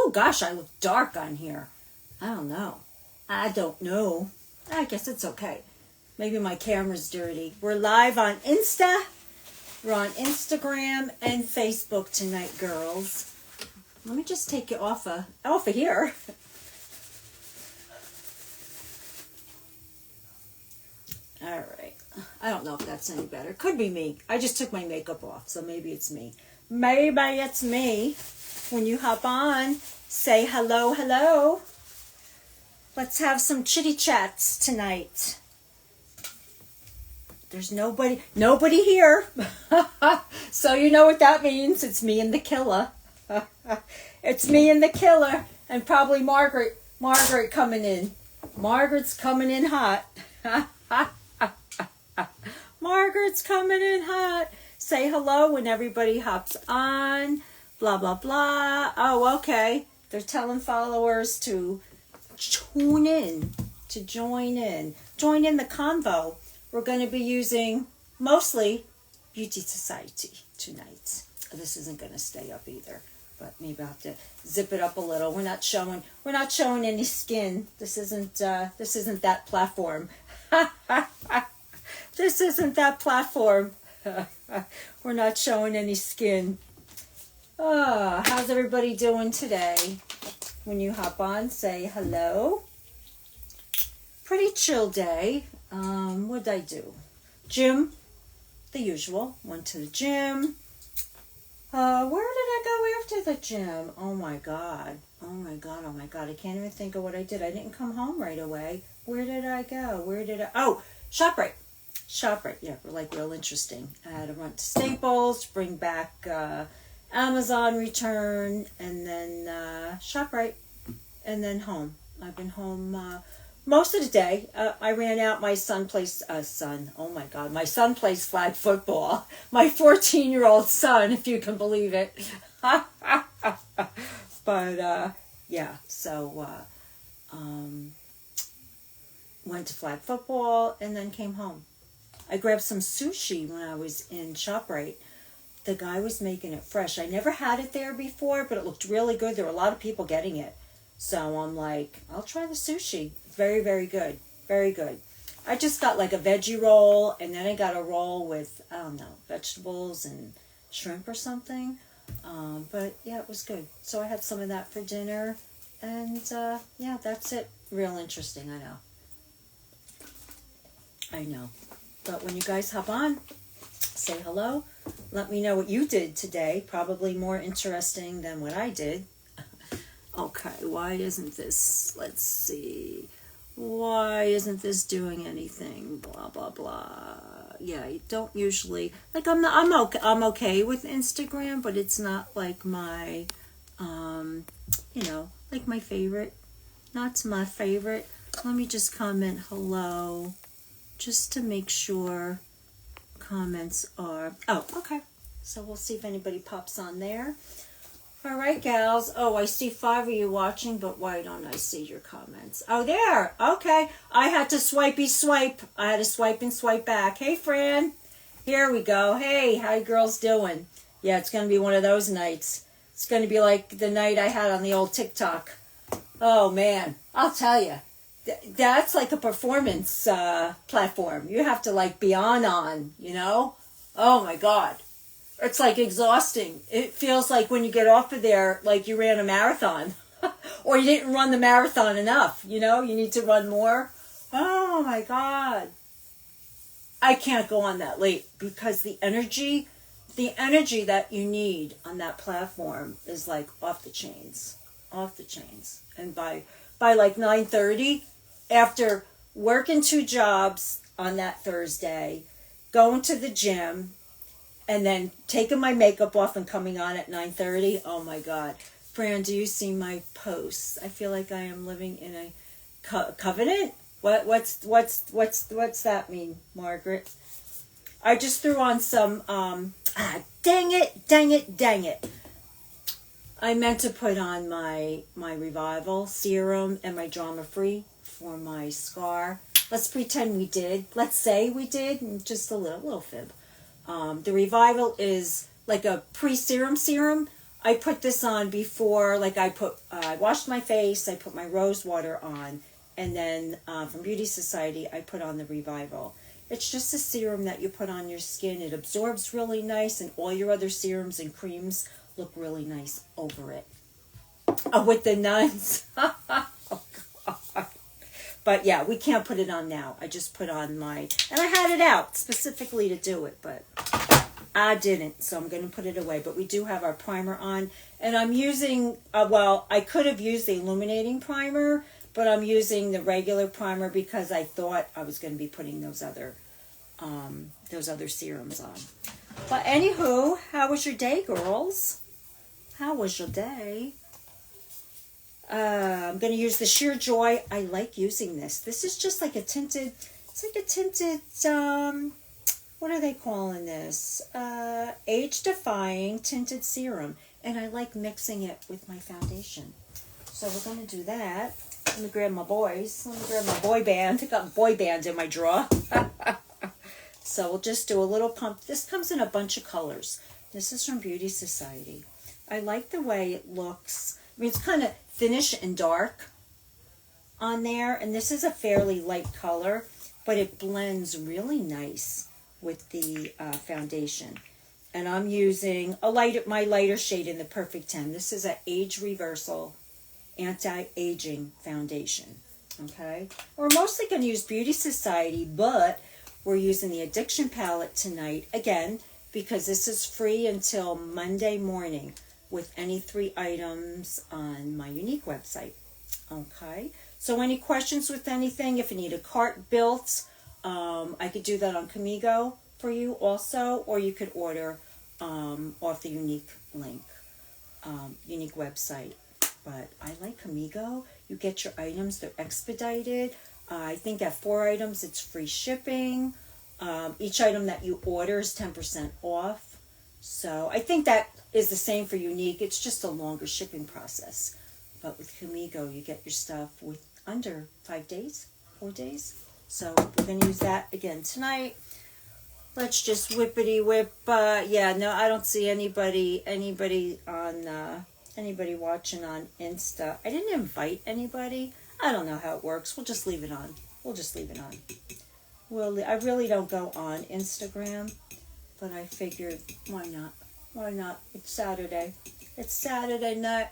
Oh gosh, I look dark on here. I don't know. I guess it's okay. Maybe my camera's dirty. We're live on Insta. We're on Instagram and Facebook tonight, girls. Let me just take it off of here. All right. I don't know if that's any better. Could be me. I just took my makeup off, so maybe it's me. Maybe it's me. When you hop on, say hello, hello. Let's have some chitty chats tonight. There's nobody here. So you know what that means. It's me and the killer. It's me and the killer. And probably Margaret coming in. Margaret's coming in hot. Margaret's coming in hot. Say hello when everybody hops on. Blah, blah, blah. Oh, okay. They're telling followers to tune in, to join in. Join in the convo. We're going to be using mostly Beauty Society tonight. This isn't going to stay up either, but maybe I'll have to zip it up a little. We're not showing any skin. This isn't that platform. This isn't that platform. We're not showing any skin. Oh, how's everybody doing today? When you hop on, say hello. Pretty chill day. What'd I do? Gym, the usual. Went to the gym. Where did I go after the gym? Oh my god. I can't even think of what I did. I didn't come home right away. Where did I go? Oh, ShopRite. Yeah, like real interesting. I had to run to Staples, bring back Amazon return, and then ShopRite, and then home. I've been home most of the day. I ran out. My son plays my son plays flag football. My 14-year-old son, if you can believe it. But yeah, so went to flag football and then came home. I grabbed some sushi when I was in ShopRite. The guy was making it fresh. I never had it there before, but it looked really good. There were a lot of people getting it. So I'm like, I'll try the sushi. Very, very good. Very good. I just got like a veggie roll, and then I got a roll with, I don't know, vegetables and shrimp or something. But yeah, it was good. So I had some of that for dinner. And yeah, that's it. Real interesting, I know. But when you guys hop on, say hello. Let me know what you did today. Probably more interesting than what I did. Okay, why isn't this, let's see. Why isn't this doing anything? Blah, blah, blah. Yeah, you don't usually, like I'm okay with Instagram, but it's not like my, like my favorite. Not my favorite. Let me just comment hello, just to make sure comments are, oh, okay. So we'll see if anybody pops on there. All right, gals. Oh, I see 5 of you watching, but why don't I see your comments? Oh, there. Okay. I had to swipe. I had to swipe and swipe back. Hey, Fran. Here we go. Hey, how you girls doing? Yeah, it's going to be one of those nights. It's going to be like the night I had on the old TikTok. Oh, man. I'll tell you. That's like a performance platform. You have to like be on, Oh, my God. It's like exhausting. It feels like when you get off of there, like you ran a marathon or you didn't run the marathon enough. You need to run more. Oh my God. I can't go on that late because the energy that you need on that platform is like off the chains. And by like 9:30, after working 2 jobs on that Thursday, going to the gym, and then taking my makeup off and coming on at 9:30. Oh my God. Fran, do you see my posts? I feel like I am living in a covenant. What's that mean, Margaret? I just threw on some, dang it. I meant to put on my Revival serum and my Drama Free for my scar. Let's pretend we did. Let's say we did, just a little fib. The Revival is like a pre-serum serum. I put this on before, like I washed my face, I put my rose water on, and then from Beauty Society, I put on the Revival. It's just a serum that you put on your skin. It absorbs really nice, and all your other serums and creams look really nice over it. With the nuns. Oh, God. But yeah, we can't put it on now. I just put on my, and I had it out specifically to do it, but I didn't, so I'm going to put it away. But we do have our primer on, and I'm using, well, I could have used the illuminating primer, but I'm using the regular primer because I thought I was going to be putting those other serums on. But anywho, how was your day, girls? How was your day? I'm going to use the Sheer Joy. I like using this. This is just like a tinted, it's like a tinted, what are they calling this? Age-defying tinted serum. And I like mixing it with my foundation. So we're going to do that. Let me grab my boys. Let me grab my boy band. I got boy band in my drawer. So we'll just do a little pump. This comes in a bunch of colors. This is from Beauty Society. I like the way it looks. I mean, it's kind of thinnish and dark on there. And this is a fairly light color, but it blends really nice with the foundation. And I'm using my lighter shade in the Perfect 10. This is an Age Reversal Anti-Aging Foundation. Okay? We're mostly going to use Beauty Society, but we're using the Addiction Palette tonight, again, because this is free until Monday morning with any 3 items on my Younique website. Okay? So any questions with anything, if you need a cart built, I could do that on Kamigo for you also, or you could order off the Younique link, Younique website. But I like Kamigo. You get your items, they're expedited. I think at 4 items, it's free shipping. Each item that you order is 10% off. So I think that is the same for Younique. It's just a longer shipping process. But with Kamigo, you get your stuff with under 5 days, 4 days. So we're going to use that again tonight. Let's just whippity whip. Yeah, no, I don't see anybody on anybody watching on Insta. I didn't invite anybody. I don't know how it works. We'll just leave it on. We'll just leave it on. I really don't go on Instagram, but I figured, why not? Why not? It's Saturday. It's Saturday night.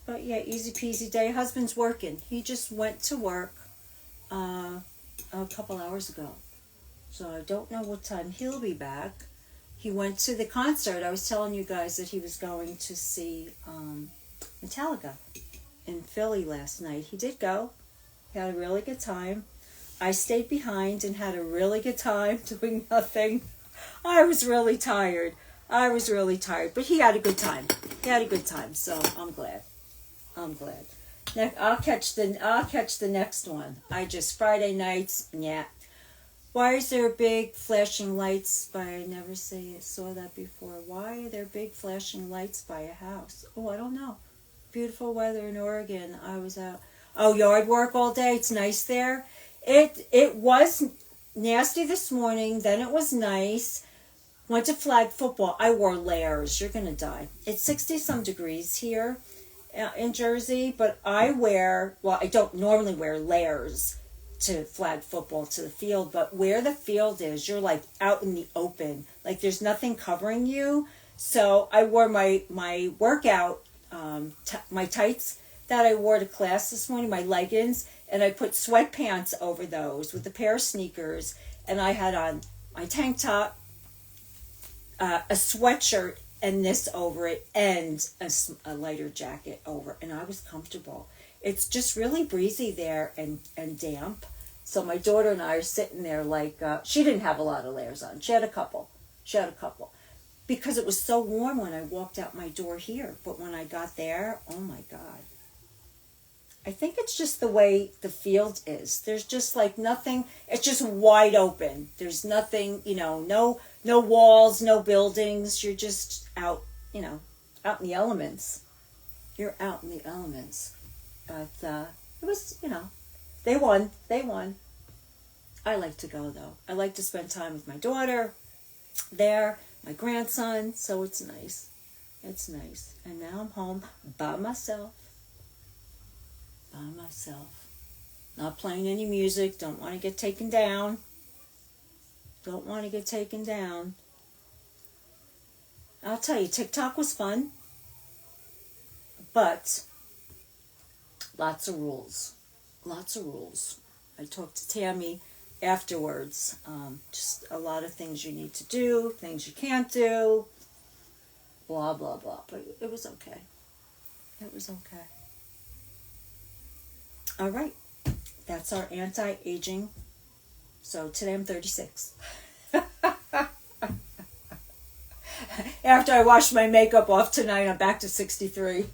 But yeah, easy peasy day. Husband's working. He just went to work a couple hours ago. So I don't know what time he'll be back. He went to the concert. I was telling you guys that he was going to see Metallica in Philly last night. He did go. He had a really good time. I stayed behind and had a really good time doing nothing. I was really tired. But he had a good time. So I'm glad. I'll catch the next one. Friday nights, yeah. Why is there big flashing lights by, I never saw that before. Why are there big flashing lights by a house? Oh, I don't know. Beautiful weather in Oregon. I was out. Oh, yard work all day. It's nice there. It was nasty this morning. Then it was nice. Went to flag football. I wore layers. You're going to die. It's 60-some degrees here in Jersey, but I don't normally wear layers to flag football to the field, but where the field is, you're like out in the open, like there's nothing covering you. So I wore my workout my tights that I wore to class this morning, my leggings, and I put sweatpants over those with a pair of sneakers, and I had on my tank top, a sweatshirt and this over it, and a lighter jacket over, and I was comfortable. It's just really breezy there and damp. So my daughter and I are sitting there like, she didn't have a lot of layers on. She had a couple. Because it was so warm when I walked out my door here. But when I got there, oh my God. I think it's just the way the field is. There's just like nothing. It's just wide open. There's nothing, no walls, no buildings. You're just out, out in the elements. You're out in the elements. But it was, they won. I like to go, though. I like to spend time with my daughter there, my grandson, so it's nice. It's nice. And now I'm home by myself. By myself. Not playing any music. Don't want to get taken down. Don't want to get taken down. I'll tell you, TikTok was fun. But lots of rules. Lots of rules. I talked to Tammy afterwards. Just a lot of things you need to do, things you can't do, blah, blah, blah. But it was okay. It was okay. All right. That's our anti-aging. So today I'm 36. After I wash my makeup off tonight, I'm back to 63.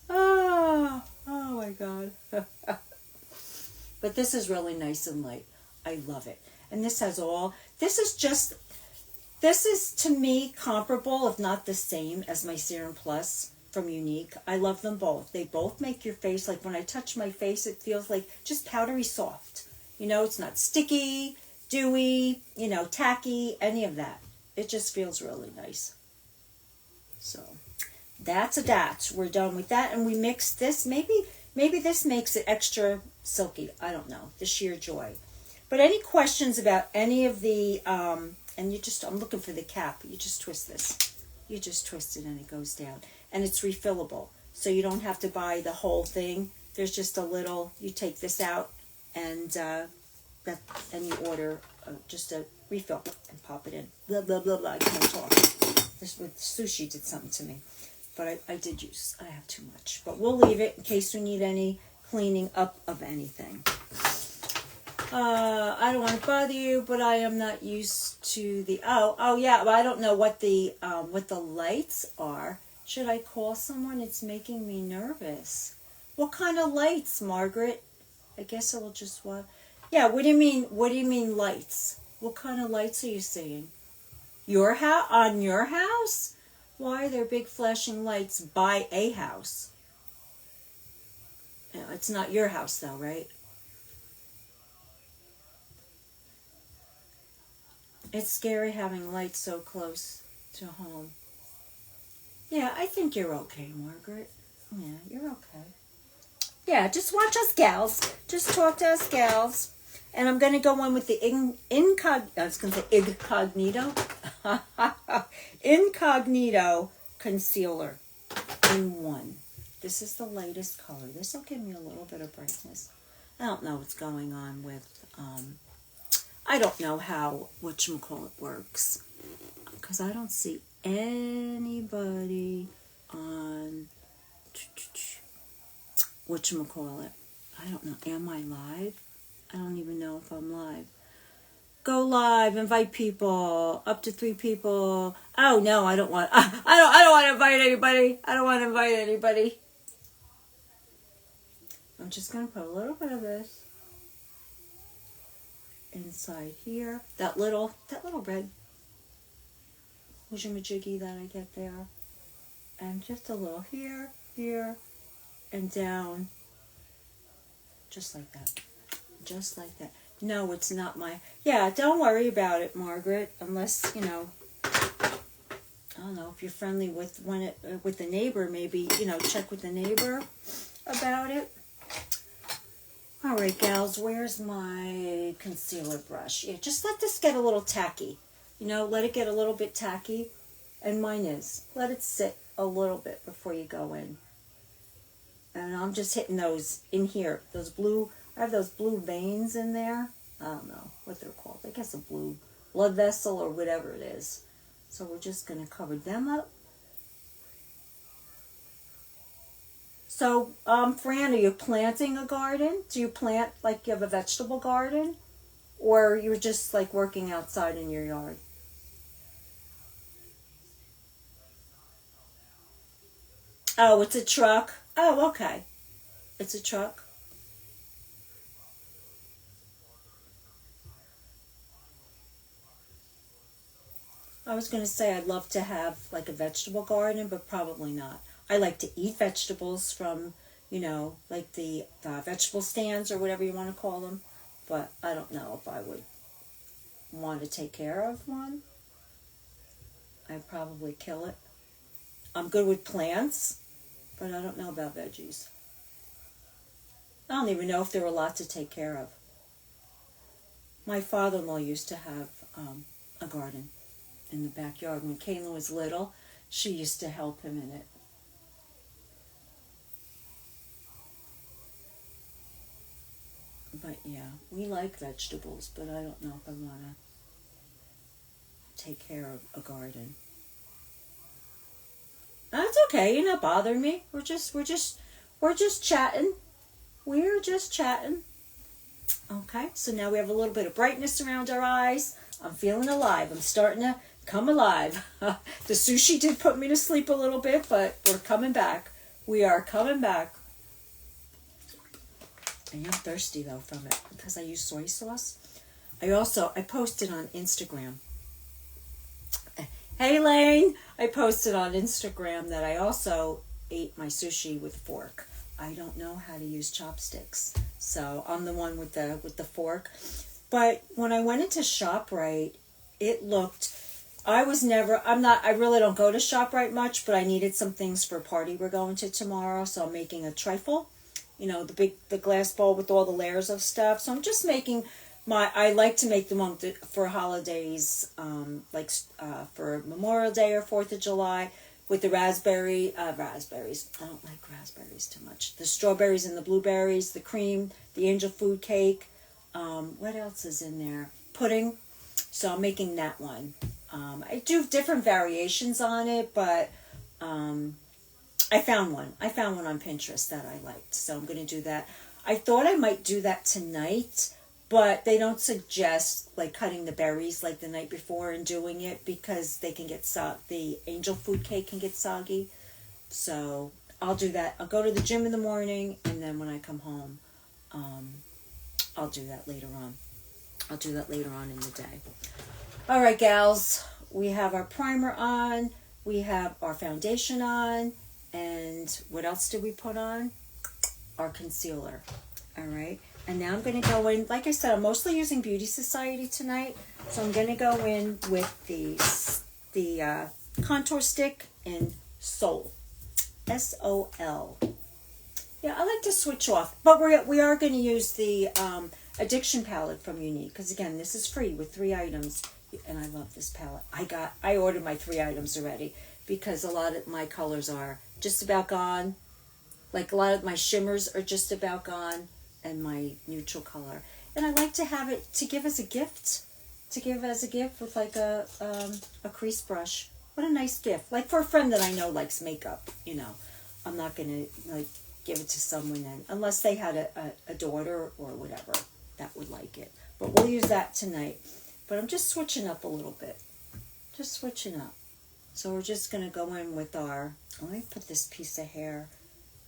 Oh my God. But this is really nice and light. I love it. And this is to me comparable, if not the same, as my Serum Plus from Younique. I love them both. They both make your face, like when I touch my face, it feels like just powdery soft. You know, it's not sticky, dewy, tacky, any of that. It just feels really nice. So that's a dat. We're done with that, and we mix this. Maybe this makes it extra silky. I don't know. The sheer joy. But any questions about any of the I'm looking for the cap. You just twist this. You just twist it and it goes down, and it's refillable, so you don't have to buy the whole thing. There's just a little. You take this out, and you order just a refill and pop it in. Blah blah blah blah. I can't talk. This with sushi did something to me, but I did use. I have too much, but we'll leave it in case we need any cleaning up of anything. I don't want to bother you, but I am not used to the yeah. Well, I don't know what the lights are. Should I call someone? It's making me nervous. What kind of lights, Margaret? I guess I will just what? Yeah. What do you mean? What do you mean lights? What kind of lights are you seeing? Your house? On your house? Why are there big flashing lights by a house? It's not your house though, right? It's scary having lights so close to home. Yeah, I think you're okay, Margaret. Yeah, you're okay. Yeah, just watch us gals. Just talk to us gals. And I'm going to go on with the Incognito. Incognito Concealer in 1. This is the lightest color. This will give me a little bit of brightness. I don't know what's going on with... I don't know how whatchamacallit works, because I don't see anybody on whatchamacallit. I don't know. Am I live? I don't even know if I'm live. Go live. Invite people. Up to 3 people. Oh no, I don't want. I don't want to invite anybody. I don't want to invite anybody. I'm just gonna put a little bit of this inside here, that little red whoojamajiggy that I get there, and just a little here, and down, just like that. No, it's not my. Yeah, don't worry about it, Margaret, unless I don't know if you're friendly with the neighbor. Maybe check with the neighbor about it. All right, gals, where's my concealer brush? Yeah, just let this get a little tacky. Let it get a little bit tacky. And mine is. Let it sit a little bit before you go in. And I'm just hitting those in here. Those blue, I have those blue veins in there. I don't know what they're called. I guess a blue blood vessel or whatever it is. So we're just going to cover them up. So, Fran, are you planting a garden? Do you plant like you have a vegetable garden? Or you're just like working outside in your yard? Oh, it's a truck. Oh, okay. It's a truck. I was going to say I'd love to have like a vegetable garden, but probably not. I like to eat vegetables from, like the vegetable stands or whatever you want to call them. But I don't know if I would want to take care of one. I'd probably kill it. I'm good with plants, but I don't know about veggies. I don't even know if there were a lot to take care of. My father-in-law used to have a garden in the backyard. When Caitlin was little, she used to help him in it. But yeah, we like vegetables, but I don't know if I want to take care of a garden. That's okay. You're not bothering me. We're just chatting. We're just chatting. Okay, so now we have a little bit of brightness around our eyes. I'm feeling alive. I'm starting to come alive. The sushi did put me to sleep a little bit, but we're coming back. We are coming back. I am thirsty though from it because I use soy sauce. I posted on Instagram. Hey Lane, I posted on Instagram that I also ate my sushi with a fork. I don't know how to use chopsticks, so I'm the one with the fork. But when I went into ShopRite, it looked. I really don't go to ShopRite much, but I needed some things for a party we're going to tomorrow, so I'm making a trifle. You know, the glass bowl with all the layers of stuff. So I'm just making I like to make them for holidays, for Memorial Day or 4th of July, with the raspberries. I don't like raspberries too much. The strawberries and the blueberries, the cream, the angel food cake. What else is in there? Pudding. So I'm making that one. I do different variations on it, but I found one. I found one on Pinterest that I liked, so I'm going to do that. I thought I might do that tonight, but they don't suggest like cutting the berries like the night before and doing it because they can get the angel food cake can get soggy. So I'll do that. I'll go to the gym in the morning, and then when I come home, I'll do that later on. I'll do that later on in the day. All right, gals. We have our primer on. We have our foundation on. And what else did we put on? Our concealer. All right. And now I'm going to go in. Like I said, I'm mostly using Beauty Society tonight. So I'm going to go in with the contour stick in Sol. S-O-L. Yeah, I like to switch off. But we are going to use the Addiction palette from Younique. Because again, this is free with 3 items. And I love this palette. I ordered my 3 items already. Because a lot of my colors are just about gone. Like a lot of my shimmers are just about gone. And my neutral color. And I like to have it to give as a gift. To give as a gift with like a crease brush. What a nice gift. Like for a friend that I know likes makeup. You know. I'm not going to like give it to someone unless they had a daughter or whatever that would like it. But we'll use that tonight. But I'm just switching up a little bit. Just switching up. So we're just going to go in with let me put this piece of hair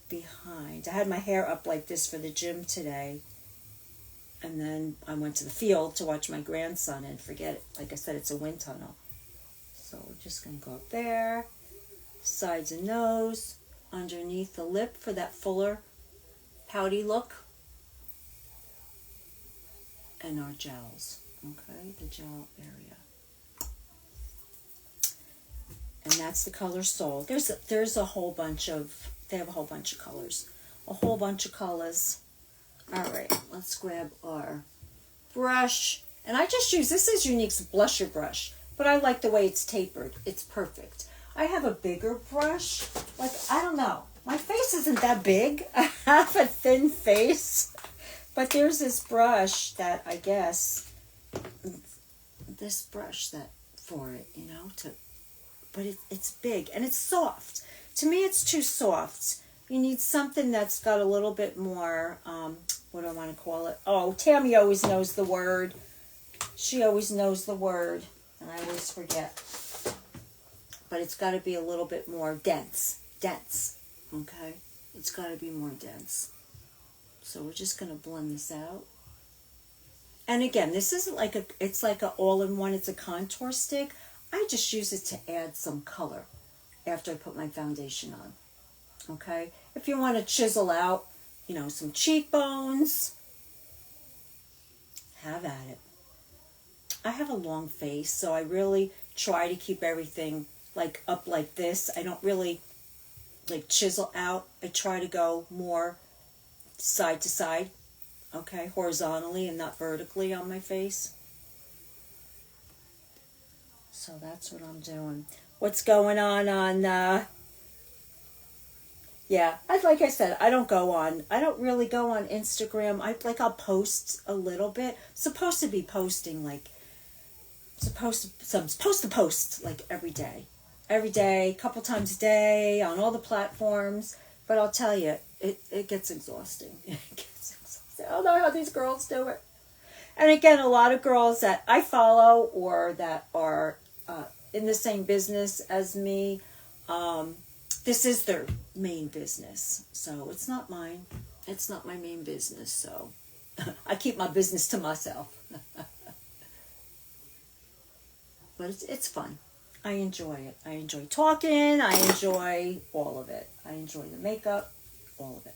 behind. I had my hair up like this for the gym today. And then I went to the field to watch my grandson and forget it. Like I said, it's a wind tunnel. So we're just going to go up there. Sides of nose. Underneath the lip for that fuller, pouty look. And our gels. Okay, the gel area. And that's the color Sol. There's a whole bunch of, they have a whole bunch of colors. A whole bunch of colors. All right, let's grab our brush. And I just use, this is Younique's blusher brush, but I like the way it's tapered. It's perfect. I have a bigger brush. Like, I don't know. My face isn't that big. I have a thin face. But there's this brush that I guess, this brush that for it, you know, but it's big and it's soft. To me, it's too soft. You need something that's got a little bit more, what do I want to call it? Oh, Tammy always knows the word. She always knows the word, and I always forget. But it's got to be a little bit more dense. Dense, okay? It's got to be more dense. So we're just going to blend this out. And again, this isn't like it's like an all-in-one. It's a contour stick. I just use it to add some color after I put my foundation on. Okay? If you want to chisel out, you know, some cheekbones, have at it. I have a long face, so I really try to keep everything like up like this. I don't really like chisel out. I try to go more side to side, okay, horizontally and not vertically on my face. So that's what I'm doing. What's going on yeah, like I said, I don't really go on Instagram. I'll post a little bit. Supposed to be posting like I'm supposed to post like every day. Every day, a couple times a day on all the platforms. But I'll tell you, it gets exhausting. It gets exhausting. I don't know how these girls do it. And again, a lot of girls that I follow or that are in the same business as me, this is their main business. So it's not mine. It's not my main business. So I keep my business to myself. But it's fun. I enjoy it. I enjoy talking. I enjoy all of it. I enjoy the makeup, all of it.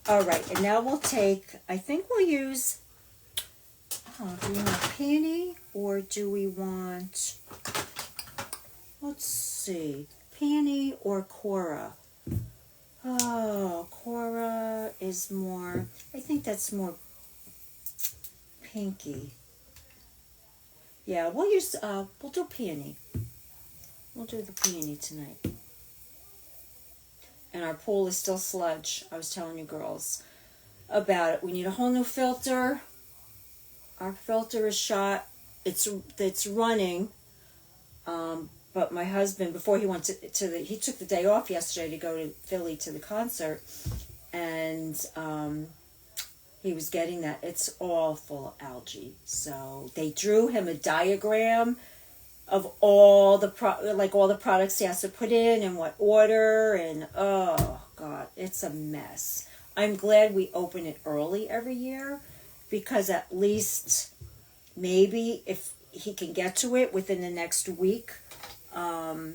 All right, and now we'll take, I think we'll use, do we want peony or do we want, let's see, peony or Cora? Oh, Cora is more, I think that's more pinky. Yeah, we'll do peony. We'll do the peony tonight. And our pool is still sludge. I was telling you girls about it. We need a whole new filter. Our filter is shot. It's running. But my husband, before he went he took the day off yesterday to go to Philly to the concert. And he was getting that. It's all full of algae. So they drew him a diagram of all the products he has to put in and what order, and oh god, it's a mess. I'm glad we open it early every year because at least maybe if he can get to it within the next week, we'll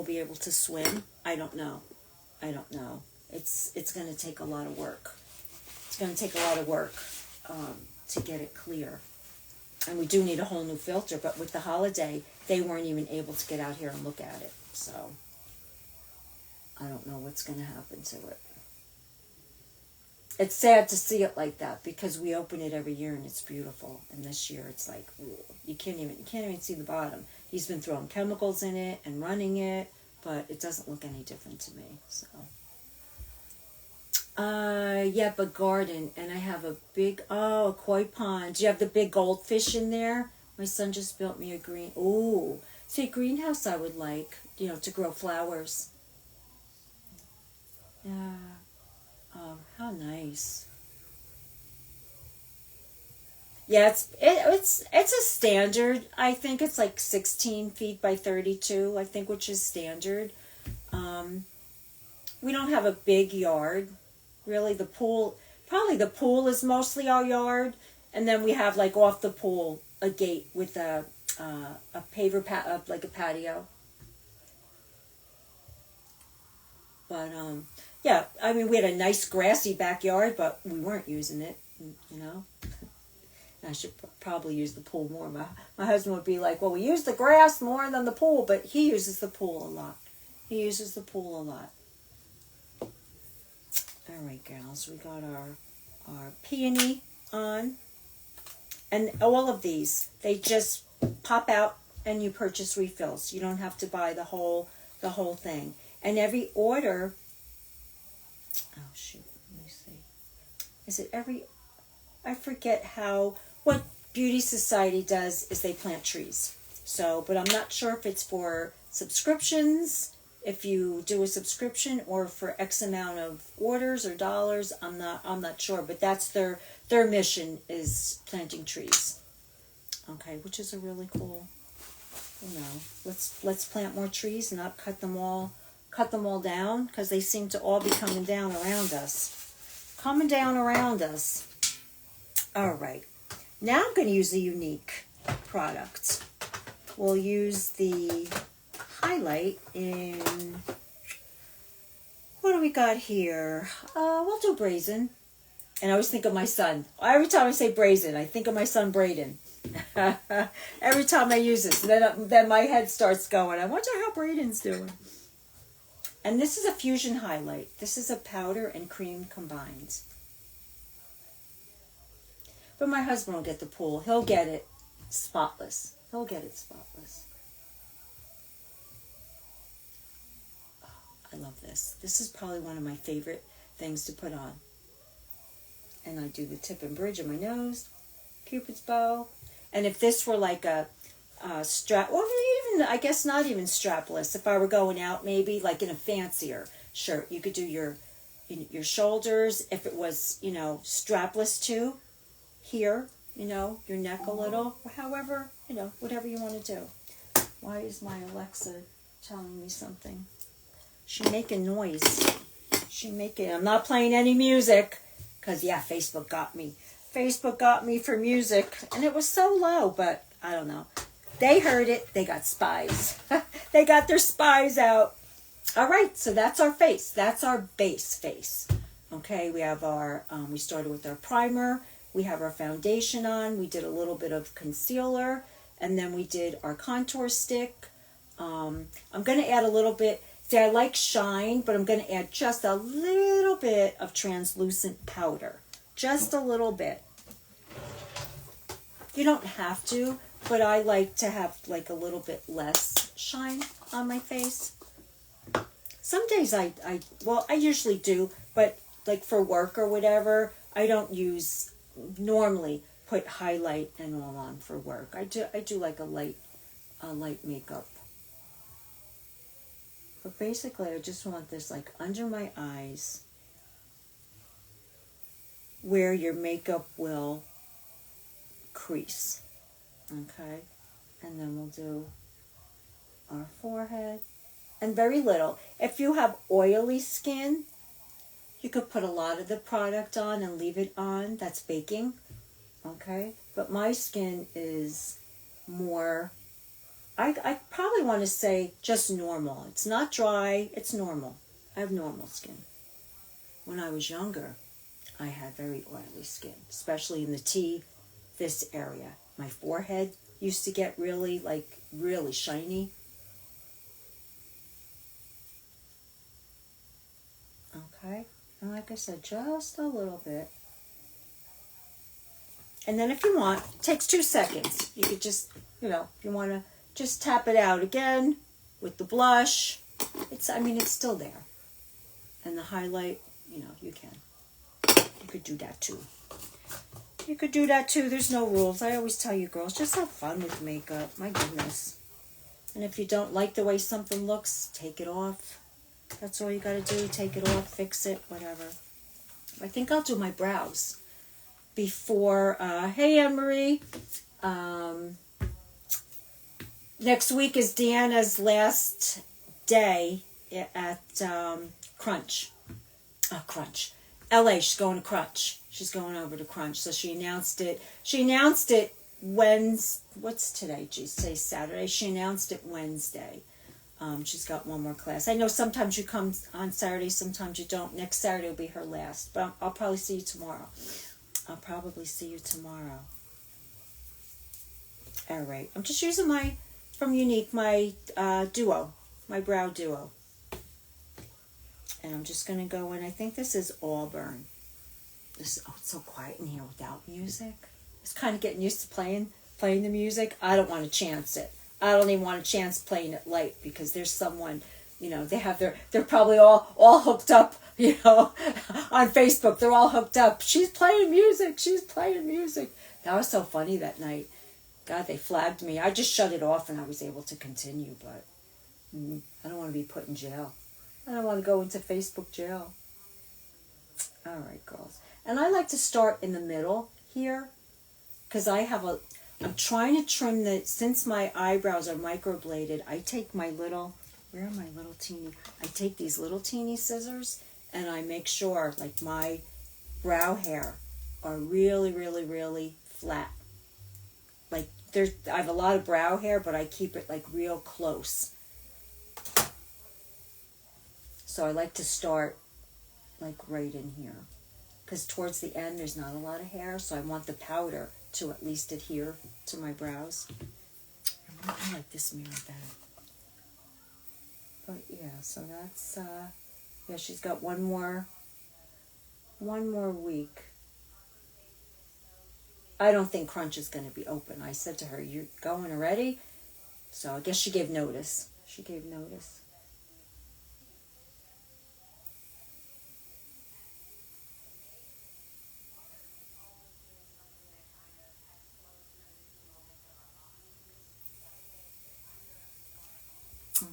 be able to swim. I don't know. It's going to take a lot of work. It's going to take a lot of work to get it clear. And we do need a whole new filter, but with the holiday, they weren't even able to get out here and look at it. So, I don't know what's going to happen to it. It's sad to see it like that because we open it every year and it's beautiful. And this year it's like, ooh, you can't even see the bottom. He's been throwing chemicals in it and running it, but it doesn't look any different to me. So, yeah, but garden, and I have a big, a koi pond. Do you have the big goldfish in there? My son just built me a see, a greenhouse I would like, to grow flowers. Yeah. Oh, how nice. Yeah, it's a standard. I think it's like 16 feet by 32, I think, which is standard. We don't have a big yard. Really, the pool is mostly our yard, and then we have like off the pool a gate with a paver like a patio. But yeah, I mean we had a nice grassy backyard, but we weren't using it. I should probably use the pool more. My husband would be like, "Well, we use the grass more than the pool," but he uses the pool a lot. He uses the pool a lot. All right, gals, we got our peony on. And all of these, they just pop out and you purchase refills. You don't have to buy the whole thing. And every order, oh shoot, let me see. Is it I forget what Beauty Society does is they plant trees. So, but I'm not sure if it's for subscriptions, if you do a subscription, or for X amount of orders or dollars. I'm not sure, but that's their mission is planting trees. Okay, which is a really cool, let's plant more trees and not cut them all down, because they seem to all be coming down around us. All right, now I'm going to use a unique product. We'll use the highlight in, what do we got here? We'll do Brazen. And I always think of my son. Every time I say Brazen, I think of my son Braden. Every time I use this, then my head starts going, I wonder how Braden's doing. And this is a fusion highlight. This is a powder and cream combined. But my husband will get the pool. He'll get it spotless. He'll get it spotless. Oh, I love this. This is probably one of my favorite things to put on. And I do the tip and bridge of my nose, Cupid's bow. And if this were like a strap, well, even, I guess not even strapless. If I were going out, maybe like in a fancier shirt, you could do your shoulders. If it was, strapless too, here, your neck a little. However, whatever you want to do. Why is my Alexa telling me something? She making noise. I'm not playing any music. Because, yeah, Facebook got me. Facebook got me for music. And it was so low, but I don't know. They heard it. They got spies. They got their spies out. All right, so that's our face. That's our base face. Okay, we have our, we started with our primer. We have our foundation on. We did a little bit of concealer. And then we did our contour stick. I'm going to add a little bit. See, I like shine, but I'm going to add just a little bit of translucent powder. Just a little bit. You don't have to, but I like to have like a little bit less shine on my face. Some days I usually do, but like for work or whatever, I don't normally put highlight and all on for work. I do like a light makeup. But basically, I just want this like under my eyes where your makeup will crease. Okay? And then we'll do our forehead. And very little. If you have oily skin, you could put a lot of the product on and leave it on. That's baking. Okay? But my skin is more... I probably want to say just normal. It's not dry, it's normal. I have normal skin. When I was younger, I had very oily skin, especially in this area. My forehead used to get really shiny. Okay, and like I said, just a little bit. And then if you want, it takes 2 seconds. You could just, if you want to, just tap it out again with the blush. It's still there. And the highlight, you can. You could do that too. You could do that too. There's no rules. I always tell you girls, just have fun with makeup. My goodness. And if you don't like the way something looks, take it off. That's all you got to do. Take it off, fix it, whatever. I think I'll do my brows before. Hey, Anne-Marie. Next week is Deanna's last day at Crunch. Crunch. LA, she's going to Crunch. She's going over to Crunch. So she announced it. She announced it Wednesday. What's today? Geez, today's Saturday. She announced it Wednesday. She's got one more class. I know sometimes you come on Saturday, sometimes you don't. Next Saturday will be her last. But I'll probably see you tomorrow. All right. I'm just using from Younique, my duo, my brow duo. And I'm just going to go in. I think this is Auburn. It's so quiet in here without music. It's kind of getting used to playing the music. I don't want to chance it. I don't even want to chance playing it light because there's someone, they're probably all hooked up, on Facebook. They're all hooked up. She's playing music. That was so funny that night. God, they flagged me. I just shut it off and I was able to continue, but I don't want to be put in jail. I don't want to go into Facebook jail. All right, girls. And I like to start in the middle here because I'm trying to trim since my eyebrows are microbladed, I take my little, where are my little teeny, I take these little teeny scissors and I make sure like my brow hair are really, really, really flat. Like I have a lot of brow hair, but I keep it like real close. So I like to start like right in here. Because towards the end, there's not a lot of hair, so I want the powder to at least adhere to my brows. I like this mirror better. But yeah, so that's, yeah, she's got one more week. I don't think Crunch is going to be open. I said to her, "You're going already?" So I guess she gave notice. She gave notice.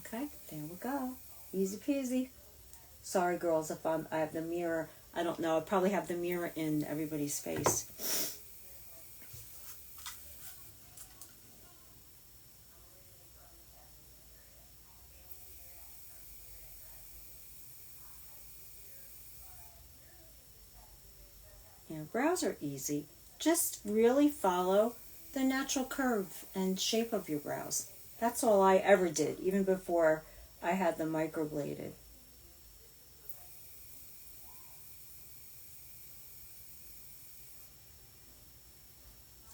Okay, there we go. Easy peasy. Sorry, girls, if I have the mirror. I don't know. I probably have the mirror in everybody's face. Yeah, brows are easy. Just really follow the natural curve and shape of your brows. That's all I ever did, even before I had them microbladed.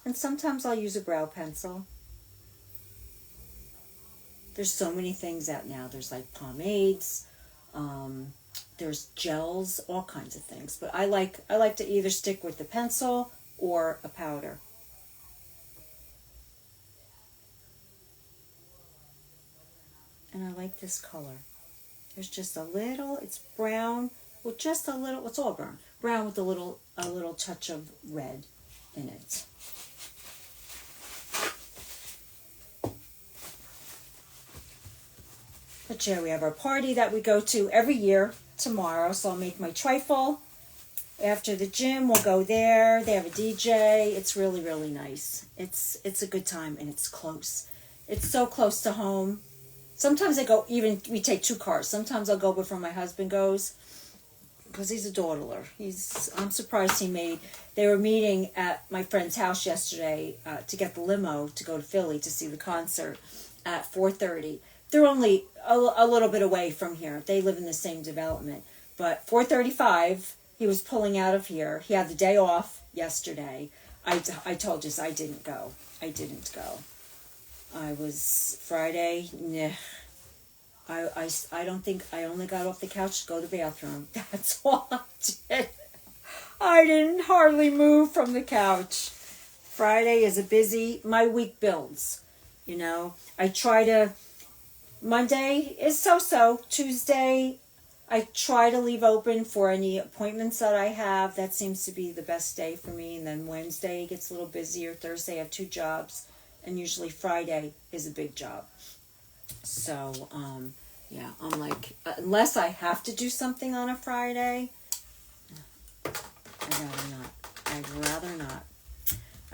And sometimes I'll use a brow pencil. There's so many things out now. There's like pomades, there's gels, all kinds of things. But I like to either stick with the pencil or a powder. And I like this color. There's just a little, it's brown with just a little, it's all brown. Brown with a little touch of red in it. But yeah, we have our party that we go to every year tomorrow, so I'll make my trifle. After the gym, we'll go there. They have a DJ. It's really, really nice. It's a good time, and it's close. It's so close to home. Sometimes I go, even, we take 2 cars. Sometimes I'll go before my husband goes, because he's a dawdler. I'm surprised they were meeting at my friend's house yesterday to get the limo to go to Philly to see the concert at 4:30. They're only a little bit away from here. They live in the same development. But 4:35, he was pulling out of here. He had the day off yesterday. I told you, I didn't go. I was Friday, nah. I don't think, I only got off the couch to go to the bathroom. That's all I did. I didn't hardly move from the couch. Friday is my week builds, you know. Monday is so-so. Tuesday, I try to leave open for any appointments that I have. That seems to be the best day for me. And then Wednesday gets a little busier. Thursday, I have 2 jobs. And usually Friday is a big job. So, yeah, I'm like, unless I have to do something on a Friday, I'd rather not.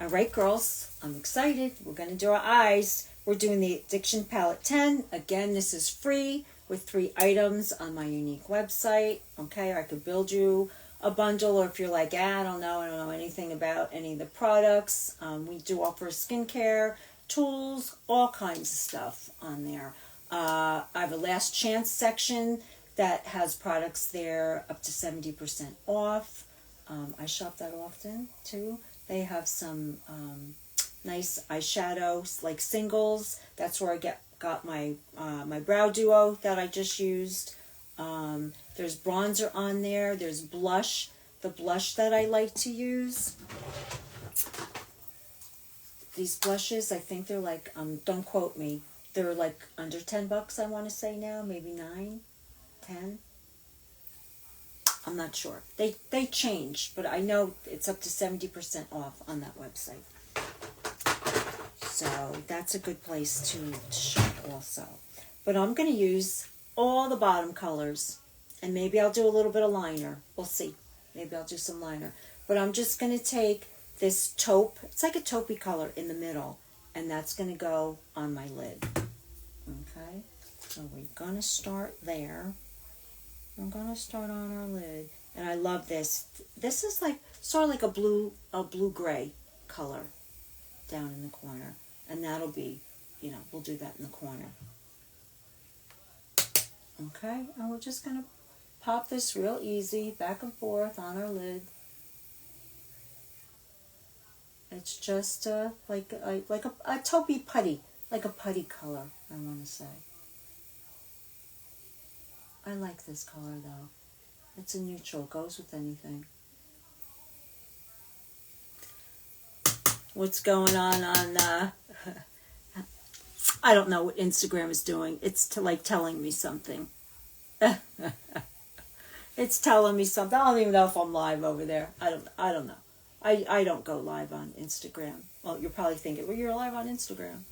All right, girls, I'm excited. We're going to do our eyes. We're doing the Addiction Palette 10. Again, this is free with 3 items on my unique website. Okay, I could build you a bundle, or if you're like, I don't know anything about any of the products. We do offer skincare, tools, all kinds of stuff on there. I have a last chance section that has products there up to 70% off. I shop that often too. They have some nice eyeshadows, like singles. That's where I got my my brow duo that I just used. There's bronzer on there. There's blush. The blush that I like to use. These blushes, I think they're like, don't quote me, they're like under $10, I want to say now, maybe 9, 10. I'm not sure. They change, but I know it's up to 70% off on that website. So that's a good place to shop also. But I'm going to use all the bottom colors, and maybe I'll do a little bit of liner. We'll see. Maybe I'll do some liner. But I'm just going to take this taupe, it's like a taupey color in the middle, and that's going to go on my lid. Okay, so we're going to start there. I'm going to start on our lid, and I love this. This is like sort of like a blue-gray color down in the corner, and that'll be, we'll do that in the corner. Okay, and we're just going to pop this real easy back and forth on our lid. It's just like a taupey putty, like a putty color, I want to say. I like this color though. It's a neutral, goes with anything. What's going on I don't know what Instagram is doing. It's telling me something. It's telling me something. I don't even know if I'm live over there. I don't know. I don't go live on Instagram. Well, you're probably thinking, well, you're live on Instagram.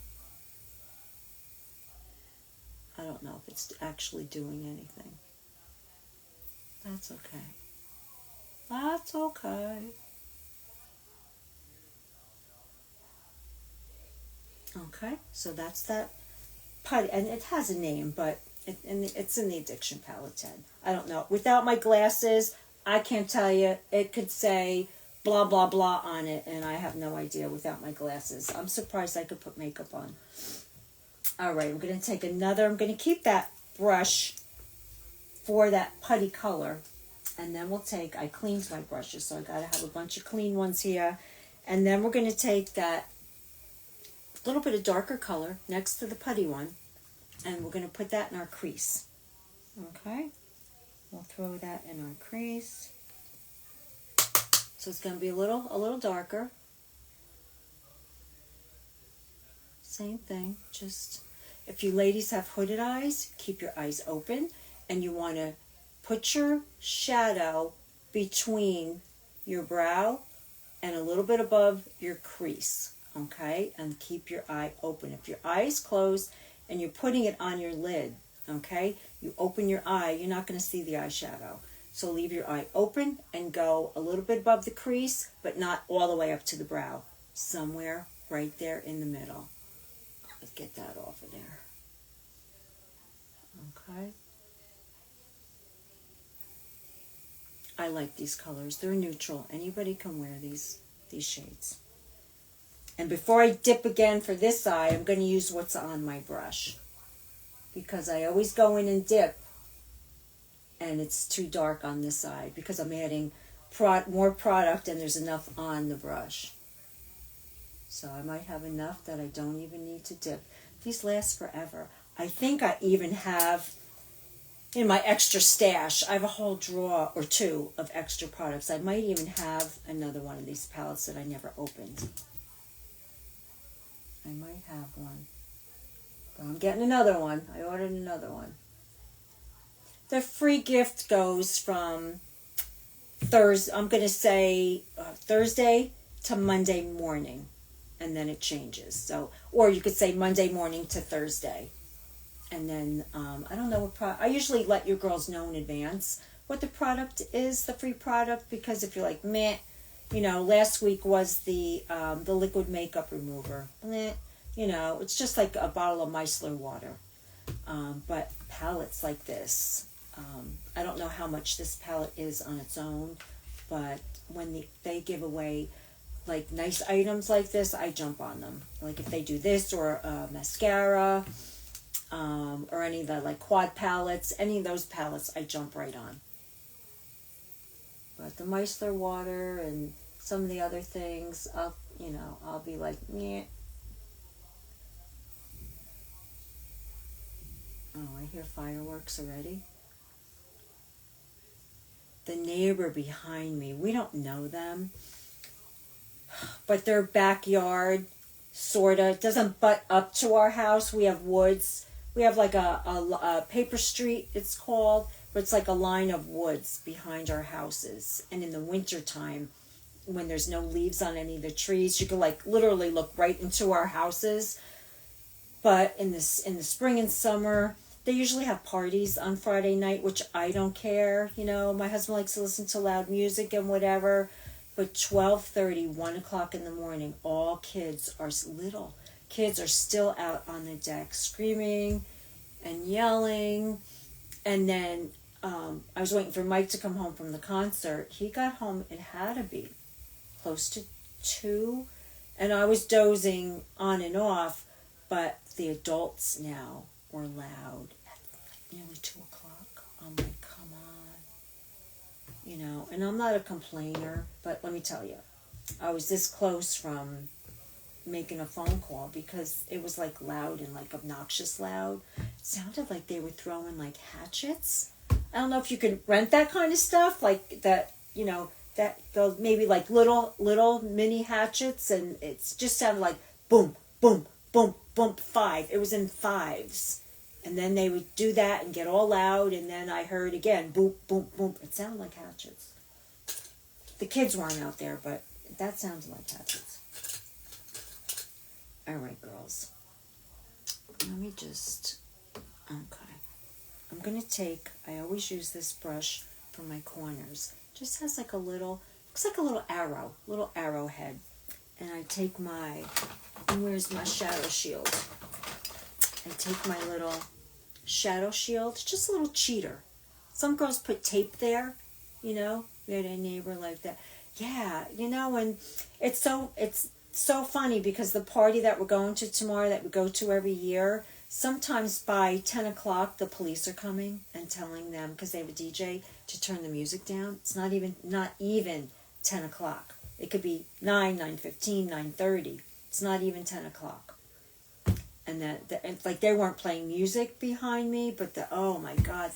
I don't know if it's actually doing anything. That's okay. That's okay. Okay, so that's that putty, and it has a name, but it's in the Addiction Palette 10. I don't know. Without my glasses, I can't tell you. It could say blah, blah, blah on it, and I have no idea without my glasses. I'm surprised I could put makeup on. All right, I'm going to take another. I'm going to keep that brush for that putty color, and then we'll take, I cleaned my brushes, so I got to have a bunch of clean ones here, and then we're going to take that little bit of darker color next to the putty one, and we're going to put that in our crease. Okay, we'll throw that in our crease. So it's going to be a little darker. Same thing. Just if you ladies have hooded eyes, keep your eyes open, and you want to put your shadow between your brow and a little bit above your crease. Okay, and keep your eye open. If your eye is closed and you're putting it on your lid, okay, you open your eye, you're not going to see the eyeshadow. So leave your eye open and go a little bit above the crease, but not all the way up to the brow. Somewhere right there in the middle. Let's get that off of there. Okay. I like these colors. They're neutral. Anybody can wear these shades. And before I dip again for this eye, I'm going to use what's on my brush. Because I always go in and dip, and it's too dark on this side because I'm adding more product and there's enough on the brush. So I might have enough that I don't even need to dip. These last forever. I think I even have, in my extra stash, I have a whole drawer or two of extra products. I might even have another one of these palettes that I never opened. I might have one. But I'm getting another one. I ordered another one. The free gift goes from Thursday, I'm going to say Thursday to Monday morning. And then it changes. So, or you could say Monday morning to Thursday. And then, I don't know what product. I usually let your girls know in advance what the product is, the free product. Because if you're like, meh, you know, last week was the liquid makeup remover. Meh, you know, it's just like a bottle of micellar water. But palettes like this, I don't know how much this palette is on its own, but when they give away like nice items like this, I jump on them. Like if they do this or mascara, or any of the like quad palettes, any of those palettes, I jump right on. But the micellar water and some of the other things, I'll be like, meh. Oh, I hear fireworks already. The neighbor behind me, we don't know them, but their backyard sorta doesn't butt up to our house. We have woods. We have like a paper street, it's called, but it's like a line of woods behind our houses. And in the wintertime, when there's no leaves on any of the trees, you can like literally look right into our houses. But in the spring and summer, they usually have parties on Friday night, which I don't care. You know, my husband likes to listen to loud music and whatever. But 12:30, 1 o'clock in the morning, all kids are little. Kids are still out on the deck screaming and yelling. And then I was waiting for Mike to come home from the concert. He got home, it had to be close to 2. And I was dozing on and off. But the adults now were loud at nearly 2 o'clock. I'm like, come on. You know, and I'm not a complainer, but let me tell you, I was this close from making a phone call because it was like loud and like obnoxious loud. It sounded like they were throwing like hatchets. I don't know if you could rent that kind of stuff, like that, you know, that those maybe like little mini hatchets, and it's just sounded like boom, boom, boom, boom, five. It was in fives. And then they would do that and get all loud, and then I heard again, boom, boom, boom. It sounded like hatchets. The kids weren't out there, but that sounds like hatchets. All right, girls. Let me just, okay. I'm going to take, I always use this brush for my corners. Just has like a little, looks like a little arrowhead. And I take my, and where's my shadow shield? I take my little shadow shield, just a little cheater. Some girls put tape there, you know, we had a neighbor like that. Yeah, you know, and it's so funny because the party that we're going to tomorrow, that we go to every year, sometimes by 10 o'clock the police are coming and telling them, because they have a DJ, to turn the music down. It's not even 10 o'clock. It could be 9, 9:15, 9:30. It's not even 10 o'clock. And and like they weren't playing music behind me, but oh my God,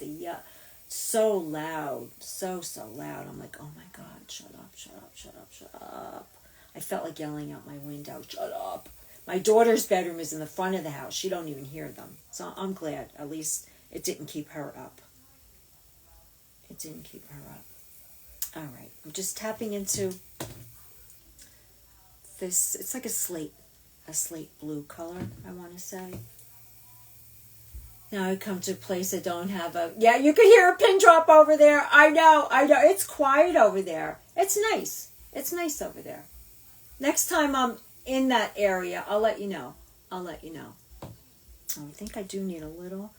so loud, so loud. I'm like, oh my God, shut up, shut up, shut up, shut up. I felt like yelling out my window, shut up. My daughter's bedroom is in the front of the house. She don't even hear them. So I'm glad. At least it didn't keep her up. It didn't keep her up. All right. I'm just tapping into this. It's like a slate blue color, I want to say. Now I come to a place that don't have a... Yeah, you can hear a pin drop over there. I know. It's quiet over there. It's nice. It's nice over there. Next time I'm in that area, I'll let you know. Oh, I think I do need a little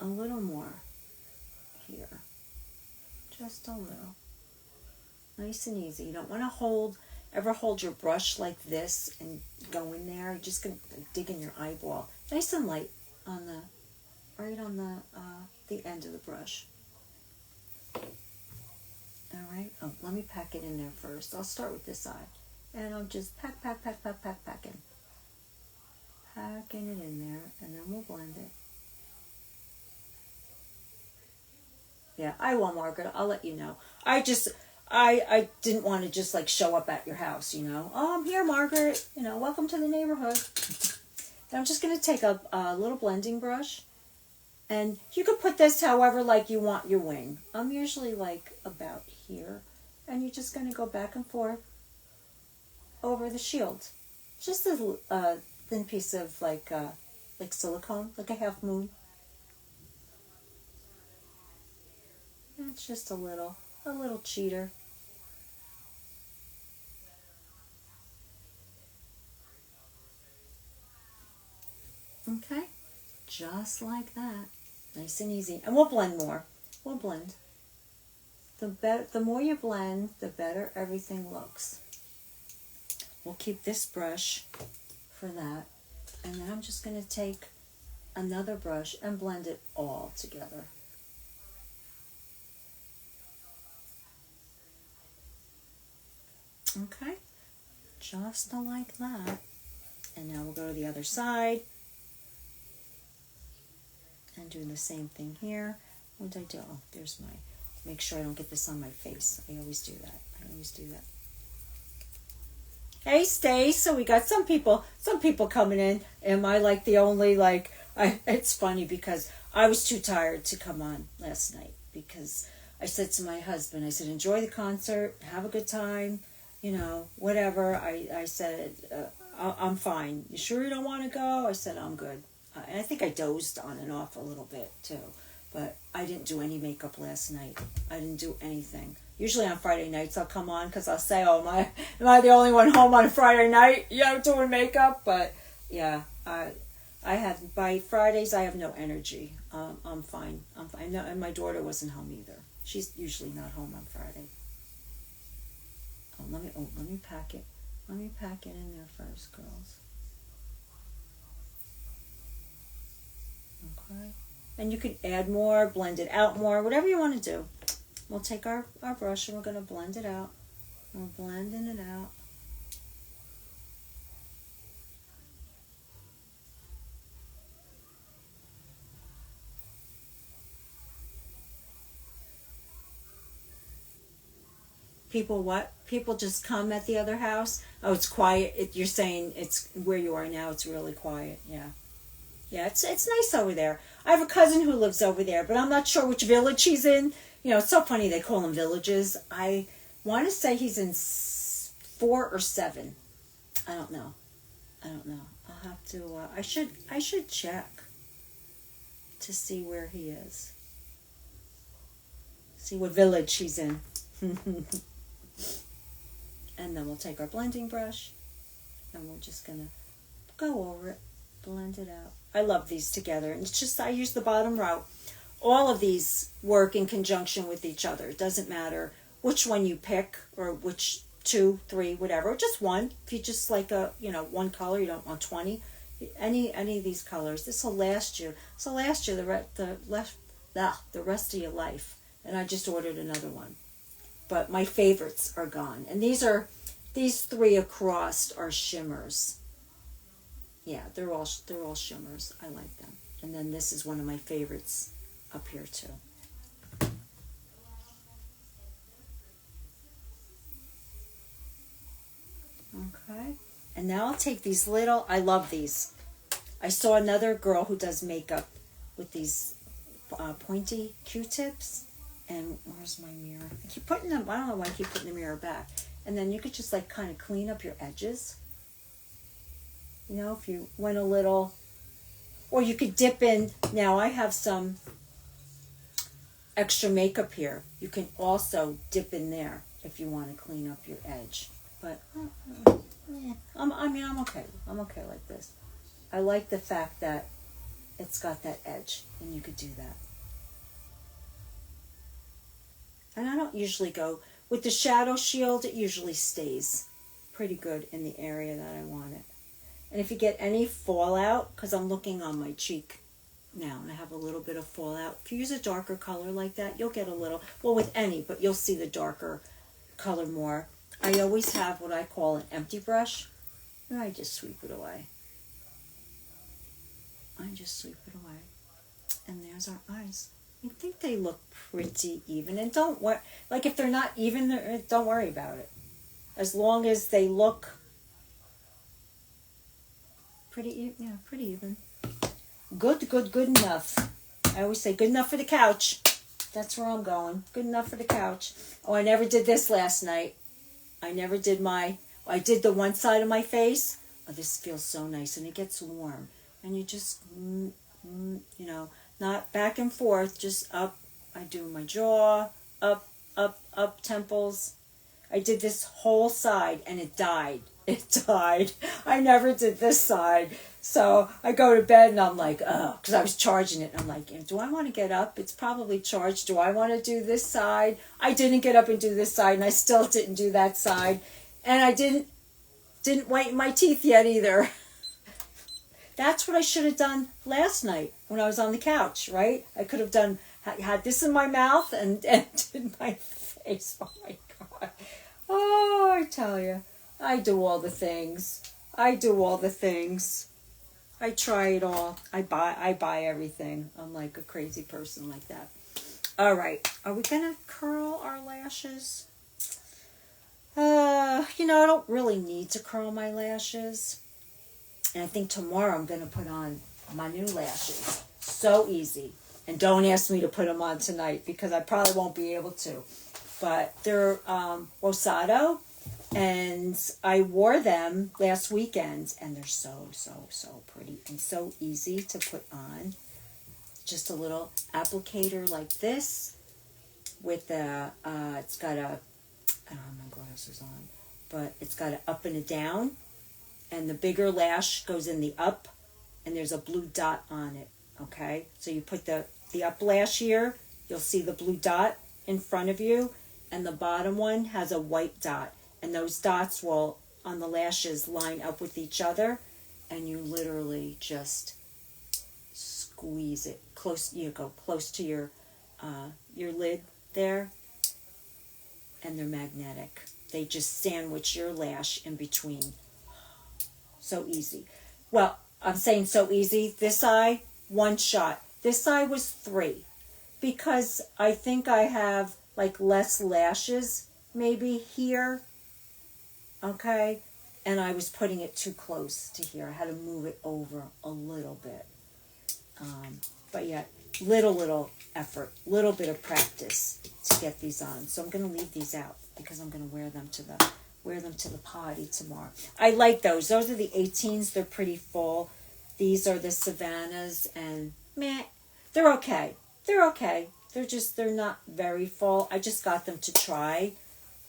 more here. Just a little. Nice and easy. You don't want to ever hold your brush like this and go in there. You're just going to dig in your eyeball. Nice and light right on the end of the brush. All right. Oh, let me pack it in there first. I'll start with this side. And I'll just packing. Packing it in there, and then we'll blend it. Yeah, I will, Margaret. I'll let you know. I didn't want to just like show up at your house, you know. Oh, I'm here, Margaret. You know, welcome to the neighborhood. Then I'm just going to take a little blending brush. And you could put this however like you want your wing. I'm usually like about here. And you're just going to go back and forth over the shield. Just a thin piece of like silicone, like a half moon. And it's just a little cheater. Okay, just like that. Nice and easy. And we'll blend more. We'll blend. The more you blend, the better everything looks. We'll keep this brush for that. And then I'm just going to take another brush and blend it all together. Okay, just like that. And now we'll go to the other side and do the same thing here. What did I do? Oh, there's make sure I don't get this on my face. I always do that. Hey, Stace. So we got some people coming in. Am I like the only it's funny because I was too tired to come on last night because I said to my husband, I said, enjoy the concert, have a good time, you know, whatever. I said, I'm fine. You sure you don't want to go? I said, I'm good. And I think I dozed on and off a little bit too. But I didn't do any makeup last night. I didn't do anything. Usually on Friday nights I'll come on because I'll say, oh, am I the only one home on a Friday night? Yeah, doing makeup. But yeah, by Fridays I have no energy. I'm fine. No, and my daughter wasn't home either. She's usually not home on Friday. Let me pack it. Let me pack it in there first, girls. Okay. And you can add more, blend it out more, whatever you want to do. We'll take our brush and we're going to blend it out We're blending it out. People what? People just come at the other house? Oh, it's quiet. You're saying it's where you are now. It's really quiet. Yeah. Yeah, it's nice over there. I have a cousin who lives over there, but I'm not sure which village he's in. You know, it's so funny they call them villages. I want to say he's in 4 or 7. I don't know. I don't know. I'll have to. I should check to see where he is. See what village he's in. And then we'll take our blending brush and we're just gonna go over it, blend it out. I love these together, and it's just I use the bottom row. All of these work in conjunction with each other. It doesn't matter which one you pick or which 2, 3, whatever. Just one. If you just like one color, you don't want 20. Any of these colors. This will last you. This will last you the rest of your life. And I just ordered another one. But my favorites are gone. And these 3 across are shimmers. Yeah, they're all shimmers. I like them. And then this is one of my favorites up here too. Okay. And now I'll take these I love these. I saw another girl who does makeup with these pointy Q-tips. And where's my mirror? I keep putting them, I don't know why I keep putting the mirror back. And then you could just like kind of clean up your edges. You know, if you went a little, or you could dip in. Now I have some extra makeup here. You can also dip in there if you want to clean up your edge. But I'm okay. I'm okay like this. I like the fact that it's got that edge, and you could do that. And I don't usually go with the shadow shield. It usually stays pretty good in the area that I want it. And if you get any fallout, because I'm looking on my cheek now and I have a little bit of fallout, if you use a darker color like that, you'll get a little, well, with any, but you'll see the darker color more. I always have what I call an empty brush, and I just sweep it away. And there's our eyes. I think they look pretty even. And don't worry, like if they're not even, don't worry about it. As long as they look pretty even. Good enough. I always say good enough for the couch. That's where I'm going. Good enough for the couch. Oh, I never did this last night. I did the one side of my face. Oh, this feels so nice, and it gets warm. And you just, not back and forth, just up. I do my jaw, up, temples. I did this whole side, and it died. It died. I never did this side. So I go to bed, and I'm like, oh, because I was charging it. And I'm like, do I want to get up? It's probably charged. Do I want to do this side? I didn't get up and do this side, and I still didn't do that side. And I didn't whiten my teeth yet either. That's what I should have done last night when I was on the couch, right? I could have had this in my mouth and did my face. Oh my God. Oh, I tell you, I do all the things. I try it all. I buy everything. I'm like a crazy person like that. All right. Are we going to curl our lashes? I don't really need to curl my lashes. And I think tomorrow I'm going to put on my new lashes. So easy. And don't ask me to put them on tonight because I probably won't be able to. But they're Rosado. And I wore them last weekend. And they're so pretty. And so easy to put on. Just a little applicator like this. With it's got a, I don't have my glasses on. But it's got an up and a down. And the bigger lash goes in the up, and there's a blue dot on it, okay? So you put the up lash here, you'll see the blue dot in front of you, and the bottom one has a white dot. And those dots will, on the lashes, line up with each other, and you literally just squeeze it close. You go close to your lid there, and they're magnetic. They just sandwich your lash in between. So easy. Well, I'm saying so easy. This eye, 1 shot. This eye was 3. Because I think I have like less lashes maybe here. Okay? And I was putting it too close to here. I had to move it over a little bit. But yeah, little effort, little bit of practice to get these on. So I'm going to leave these out because I'm going to wear them to the potty tomorrow. I like those. Those are the 18s. They're pretty full. These are the Savannahs, and meh, they're okay. They're okay. They're not very full. I just got them to try.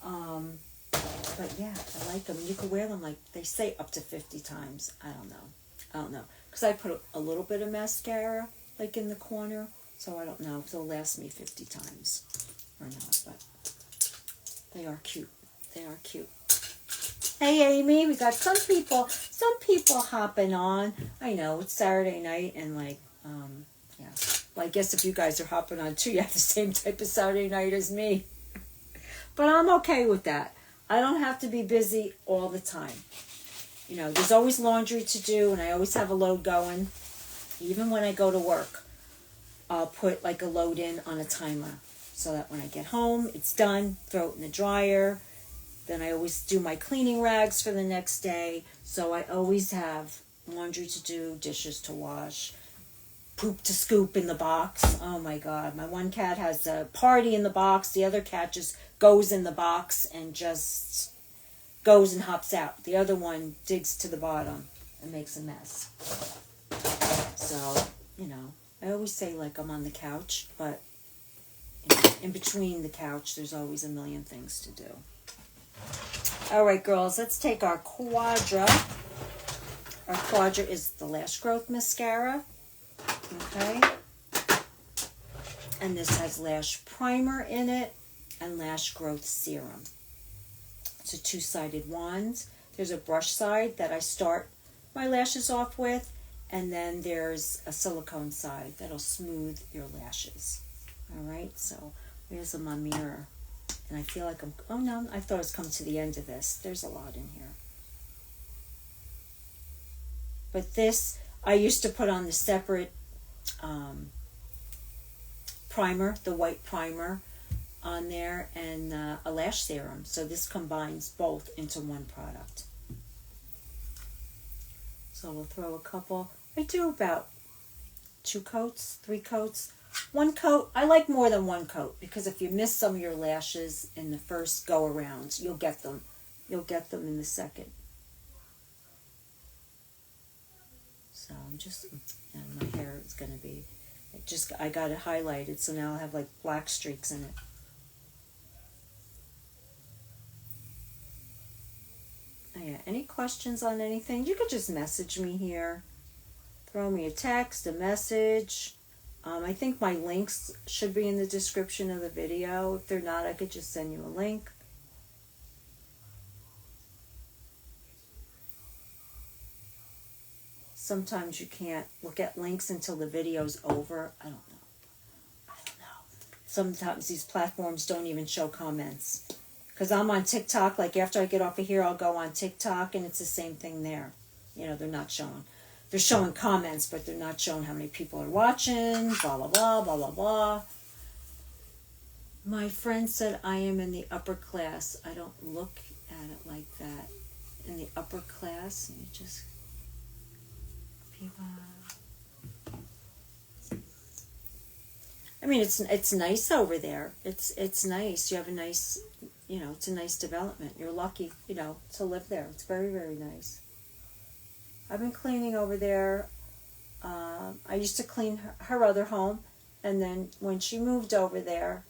But yeah, I like them. You can wear them, like they say, up to 50 times. I don't know. Because I put a little bit of mascara, like in the corner. So I don't know if they'll last me 50 times or not. But they are cute. They are cute. Hey, Amy, we got some people hopping on. I know, it's Saturday night and like, yeah. Well, I guess if you guys are hopping on too, you have the same type of Saturday night as me. But I'm okay with that. I don't have to be busy all the time. You know, there's always laundry to do, and I always have a load going. Even when I go to work, I'll put like a load in on a timer so that when I get home, it's done, throw it in the dryer. Then I always do my cleaning rags for the next day. So I always have laundry to do, dishes to wash, poop to scoop in the box. Oh my God. My one cat has a party in the box. The other cat just goes in the box and just goes and hops out. The other one digs to the bottom and makes a mess. So, you know, I always say like I'm on the couch, but in between the couch, there's always a million things to do. All right, girls, let's take our Quadra. Our Quadra is the Lash Growth Mascara. Okay. And this has Lash Primer in it and Lash Growth Serum. It's a 2-sided wand. There's a brush side that I start my lashes off with, and then there's a silicone side that'll smooth your lashes. All right, so here's my mirror. And I feel like oh no, I thought it was coming to the end of this. There's a lot in here. But this, I used to put on the separate primer, the white primer on there, and a lash serum. So this combines both into one product. So we'll throw a couple. I do about 2 coats, 3 coats. 1 coat, I like more than 1 coat, because if you miss some of your lashes in the first go around, you'll get them. You'll get them in the second. So I'm just, and my hair is going to be, I got it highlighted, so now I'll have like black streaks in it. Oh yeah, any questions on anything? You could just message me here. Throw me a text, a message. I think my links should be in the description of the video. If they're not, I could just send you a link. Sometimes you can't look at links until the video's over. I don't know. Sometimes these platforms don't even show comments. Because I'm on TikTok, like after I get off of here, I'll go on TikTok, and it's the same thing there. You know, they're not showing. They're showing comments, but they're not showing how many people are watching, blah, blah, blah, blah, blah, blah. My friend said I am in the upper class. I don't look at it like that. In the upper class, and you just... I mean, it's nice over there. It's nice. You have a nice, you know, it's a nice development. You're lucky, you know, to live there. It's very, very nice. I've been cleaning over there. I used to clean her other home, and then when she moved over there,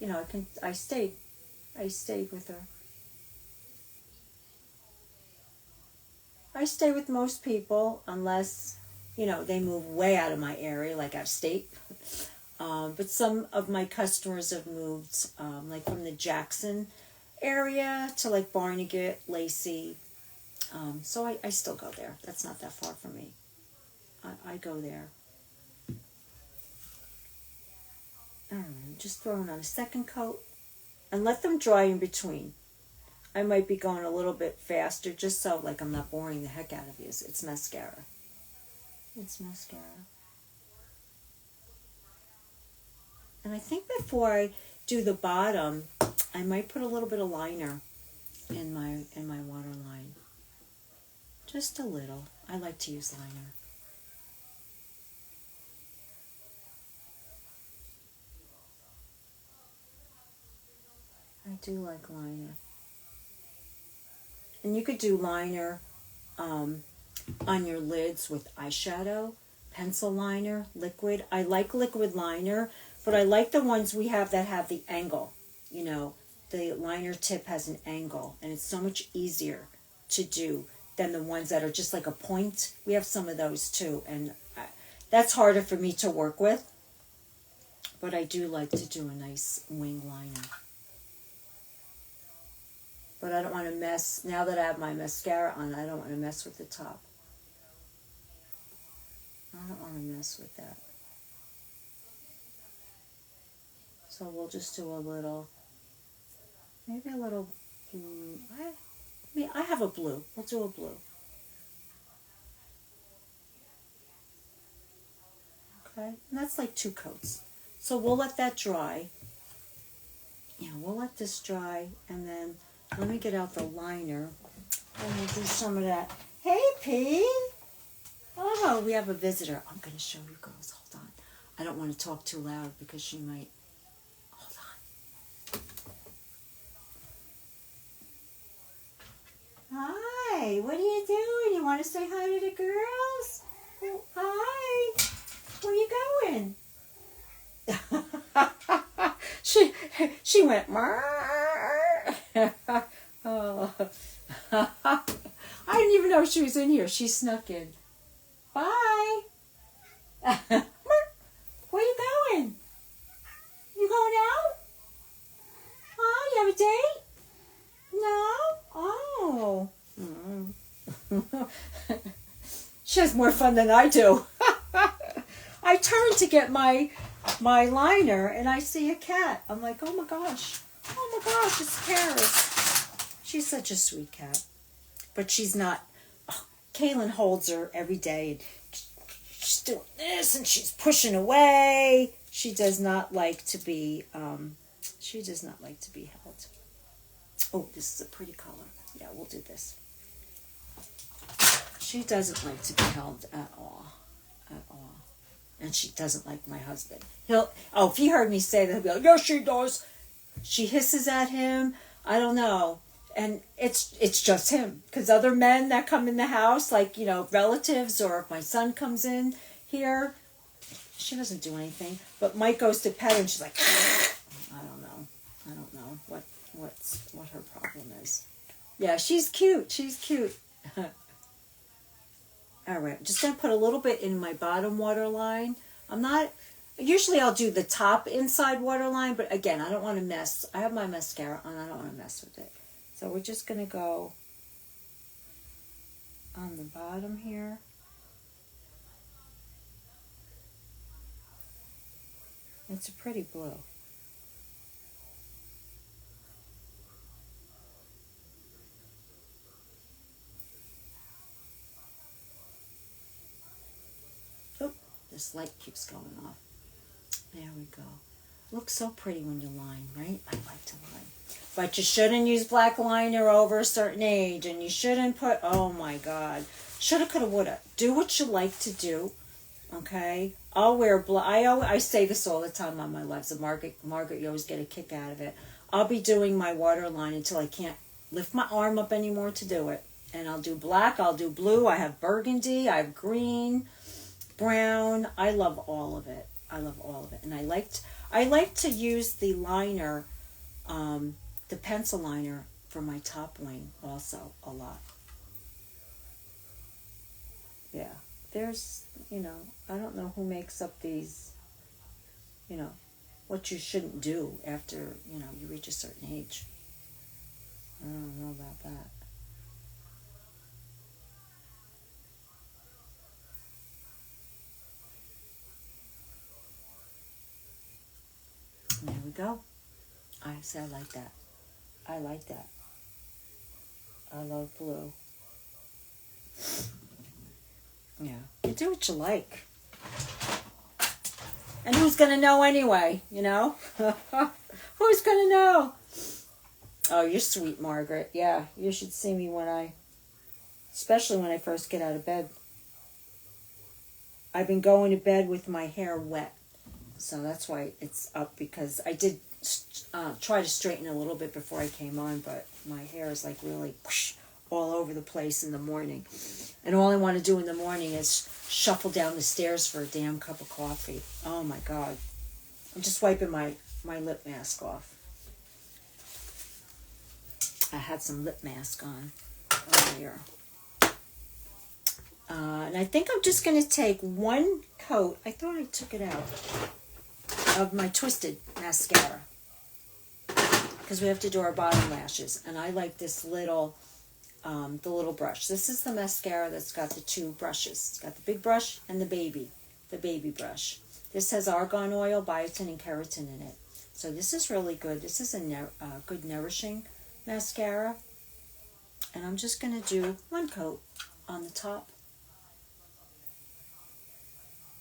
you know, I stayed with her. I stay with most people unless, you know, they move way out of my area, like out of state. But some of my customers have moved, like from the Jackson area to like Barnegat, Lacey. So I still go there. That's not that far from me. I go there. All right, just throwing on a second coat and let them dry in between. I might be going a little bit faster just so like I'm not boring the heck out of you. It's mascara. It's mascara. And I think before I do the bottom, I might put a little bit of liner in my waterline. Just a little. I like to use liner. I do like liner. And you could do liner on your lids with eyeshadow, pencil liner, liquid. I like liquid liner, but I like the ones we have that have the angle. You know, the liner tip has an angle, and it's so much easier to do than the ones that are just like a point. We have some of those too, and that's harder for me to work with. But I do like to do a nice wing liner. But I don't want to mess, now that I have my mascara on, I don't want to mess with the top. I don't want to mess with that. So we'll just do a little, maybe a little blue. I have a blue. We'll do a blue. Okay, and that's like 2 coats. So we'll let that dry. Yeah, we'll let this dry, and then let me get out the liner, and we'll do some of that. Hey, P. Oh, we have a visitor. I'm going to show you girls. Hold on. I don't want to talk too loud because she might. Hold on. Hi. What are you doing? You want to say hi to the girls? Oh, hi. Where are you going? she went. Oh. I didn't even know she was in here. She snuck in. Bye. Where you going? You going out? Oh, you have a date? No? Oh. She has more fun than I do. I turn to get my liner and I see a cat. I'm like, oh my gosh, it's Paris. She's such a sweet cat. But she's not, Kaylin holds her every day and she's doing this and she's pushing away. She does not like to be held. Oh, this is a pretty color. Yeah, we'll do this. She doesn't like to be held at all. And she doesn't like my husband. If he heard me say that, he'll be like, yes, she does. She hisses at him. I don't know. And it's just him. Because other men that come in the house, like, you know, relatives, or if my son comes in here, she doesn't do anything. But Mike goes to pet her and she's like, I don't know what her problem is. Yeah, she's cute. All right, I'm just going to put a little bit in my bottom waterline. Usually I'll do the top inside waterline, but again, I don't want to mess. I have my mascara on, I don't want to mess with it. So we're just going to go on the bottom here. It's a pretty blue. This light keeps going off. There we go. Looks so pretty when you line, right? I like to line. But you shouldn't use black liner over a certain age. And you shouldn't put, oh my God. Shoulda, coulda, woulda. Do what you like to do. Okay? I'll wear black. I say this all the time on my lives. Margaret, you always get a kick out of it. I'll be doing my waterline until I can't lift my arm up anymore to do it. And I'll do black. I'll do blue. I have burgundy. I have green. Brown. I love all of it. And I like to use the liner, the pencil liner for my top wing also a lot. Yeah, there's, I don't know who makes up these, what you shouldn't do after, you reach a certain age. I don't know about that. There we go. I like that. I love blue. Yeah. You do what you like. And who's going to know anyway, you know? Who's going to know? Oh, you're sweet, Margaret. Yeah, you should see me especially when I first get out of bed. I've been going to bed with my hair wet. So that's why it's up, because I did try to straighten it a little bit before I came on, but my hair is like really whoosh, all over the place in the morning. And all I want to do in the morning is shuffle down the stairs for a damn cup of coffee. Oh my God. I'm just wiping my lip mask off. I had some lip mask on earlier. And I think I'm just going to take one coat. I thought I took it out. Of my Twisted mascara. Because we have to do our bottom lashes. And I like this little, the little brush. This is the mascara that's got the two brushes. It's got the big brush and the baby brush. This has argan oil, biotin, and keratin in it. So this is really good. This is a good nourishing mascara. And I'm just going to do one coat on the top.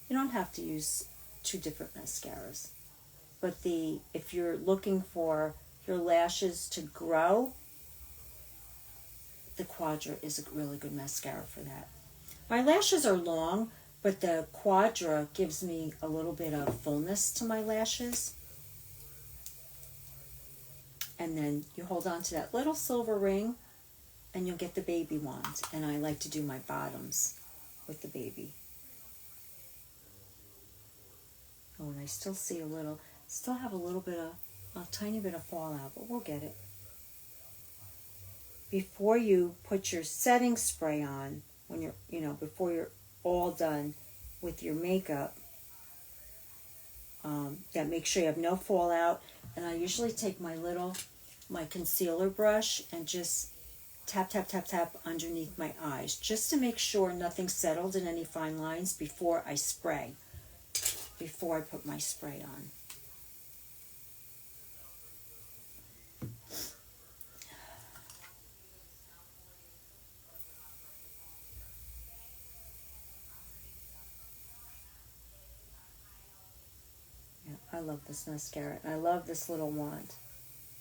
You don't have to use two different mascaras. But if you're looking for your lashes to grow, the Quadra is a really good mascara for that. My lashes are long, but the Quadra gives me a little bit of fullness to my lashes. And then you hold on to that little silver ring and you'll get the baby wand. And I like to do my bottoms with the baby. Oh, and I still see still have a tiny bit of fallout, but we'll get it. Before you put your setting spray on, when before you're all done with your makeup, make sure you have no fallout. And I usually take my concealer brush and just tap, tap, tap, tap underneath my eyes, just to make sure nothing's settled in any fine lines before I put my spray on. Yeah, I love this mascara. I love this little wand.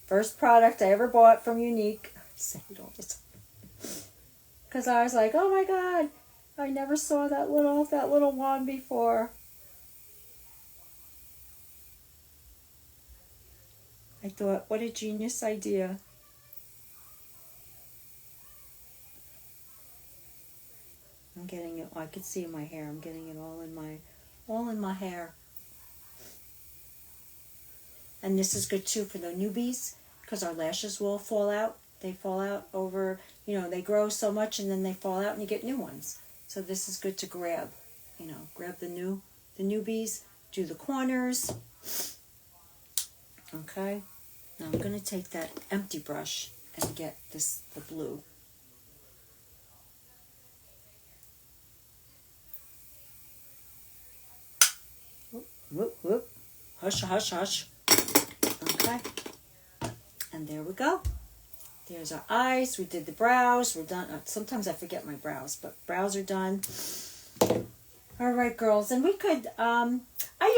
First product I ever bought from Younique. I say it all the time. Because I was like, oh my God, I never saw that little wand before. I thought, what a genius idea. I'm getting it. I could see in my hair. I'm getting it all in my hair. And this is good too for the newbies, because our lashes will fall out. They fall out over, they grow so much and then they fall out and you get new ones. So this is good to grab the newbies, do the corners. Okay. Now I'm going to take that empty brush and get the blue. Whoop, whoop, whoop. Hush, hush, hush. Okay. And there we go. There's our eyes. We did the brows. We're done. Sometimes I forget my brows, but brows are done. All right, girls. And we could, I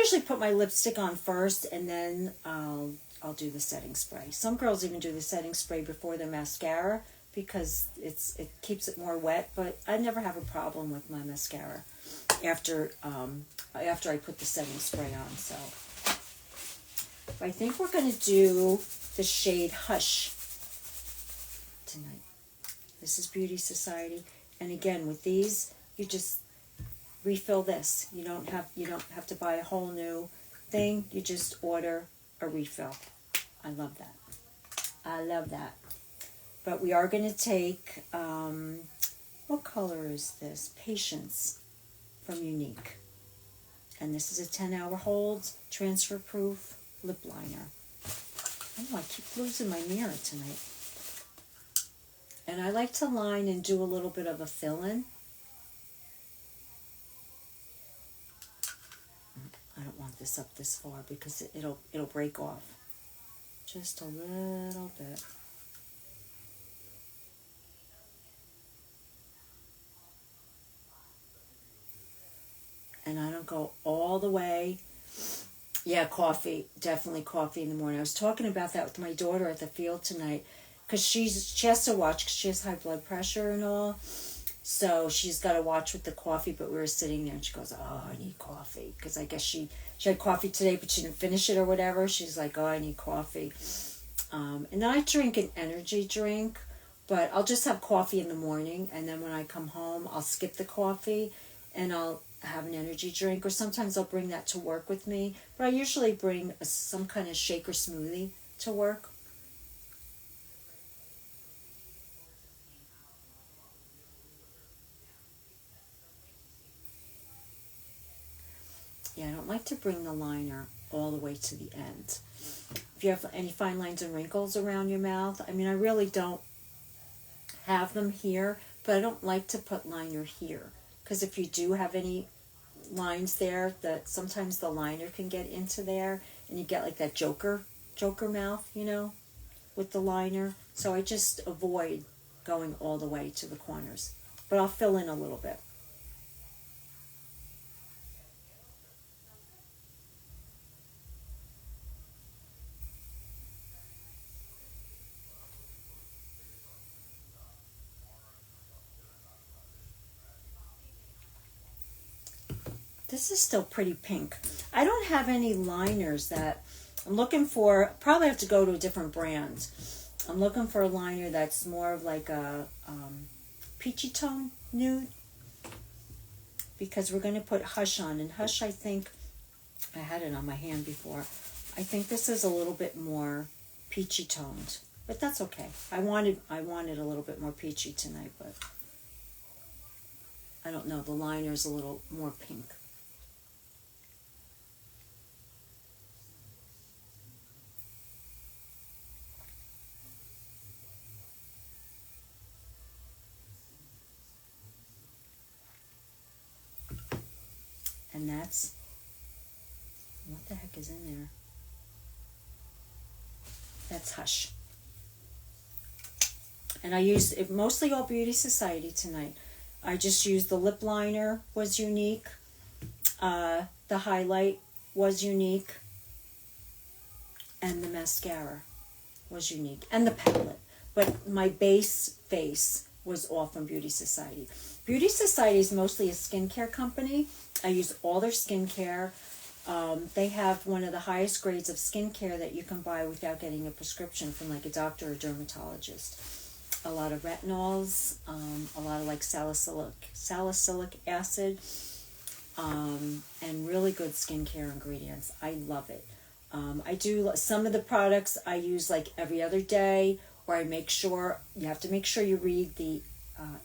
usually put my lipstick on first and then I'll do the setting spray. Some girls even do the setting spray before the mascara because it keeps it more wet, but I never have a problem with my mascara after I put the setting spray on. So I think we're going to do the shade Hush tonight. This is Beauty Society, and again with these, you just refill this. You don't have to buy a whole new thing. You just order a refill. I love that. I love that. But we are going to take, what color is this? Patience from Younique. And this is a 10-hour hold, transfer proof lip liner. Oh, I keep losing my mirror tonight. And I like to line and do a little bit of a fill-in. I don't want this up this far because it'll break off. Just a little bit. and I don't go all the way. Yeah, coffee. Definitely coffee in the morning. I was talking about that with my daughter at the field tonight because she has to watch because she has high blood pressure and all. So she's got to watch with the coffee, but we were sitting there and she goes, oh, I need coffee. Because I guess she had coffee today, but she didn't finish it or whatever. She's like, oh, I need coffee. And then I drink an energy drink, but I'll just have coffee in the morning. And then when I come home, I'll skip the coffee and I'll have an energy drink. Or sometimes I'll bring that to work with me. But I usually bring some kind of shake or smoothie to work. Yeah, I don't like to bring the liner all the way to the end. If you have any fine lines and wrinkles around your mouth, I mean, I really don't have them here, but I don't like to put liner here. Because if you do have any lines there, that sometimes the liner can get into there, and you get like that Joker mouth, with the liner. So I just avoid going all the way to the corners. But I'll fill in a little bit. This is still pretty pink. I don't have any liners that I'm looking for. Probably have to go to a different brand. I'm looking for a liner that's more of like a peachy tone nude, because we're going to put Hush on. And Hush, I think, I had it on my hand before. I think this is a little bit more peachy toned, but that's okay. I wanted a little bit more peachy tonight, but I don't know. The liner's a little more pink. And that's, what the heck is in there? That's Hush. And I used it mostly all Beauty Society tonight. I just used the lip liner, was unique. The highlight was unique. And the mascara was unique. And the palette. But my base face was all from Beauty Society. Beauty Society is mostly a skincare company. I use all their skincare. They have one of the highest grades of skincare that you can buy without getting a prescription from like a doctor or dermatologist. A lot of retinols, a lot of like salicylic acid, and really good skincare ingredients. I love it. I do some of the products I use like every other day, or I make sure, you have to make sure you read the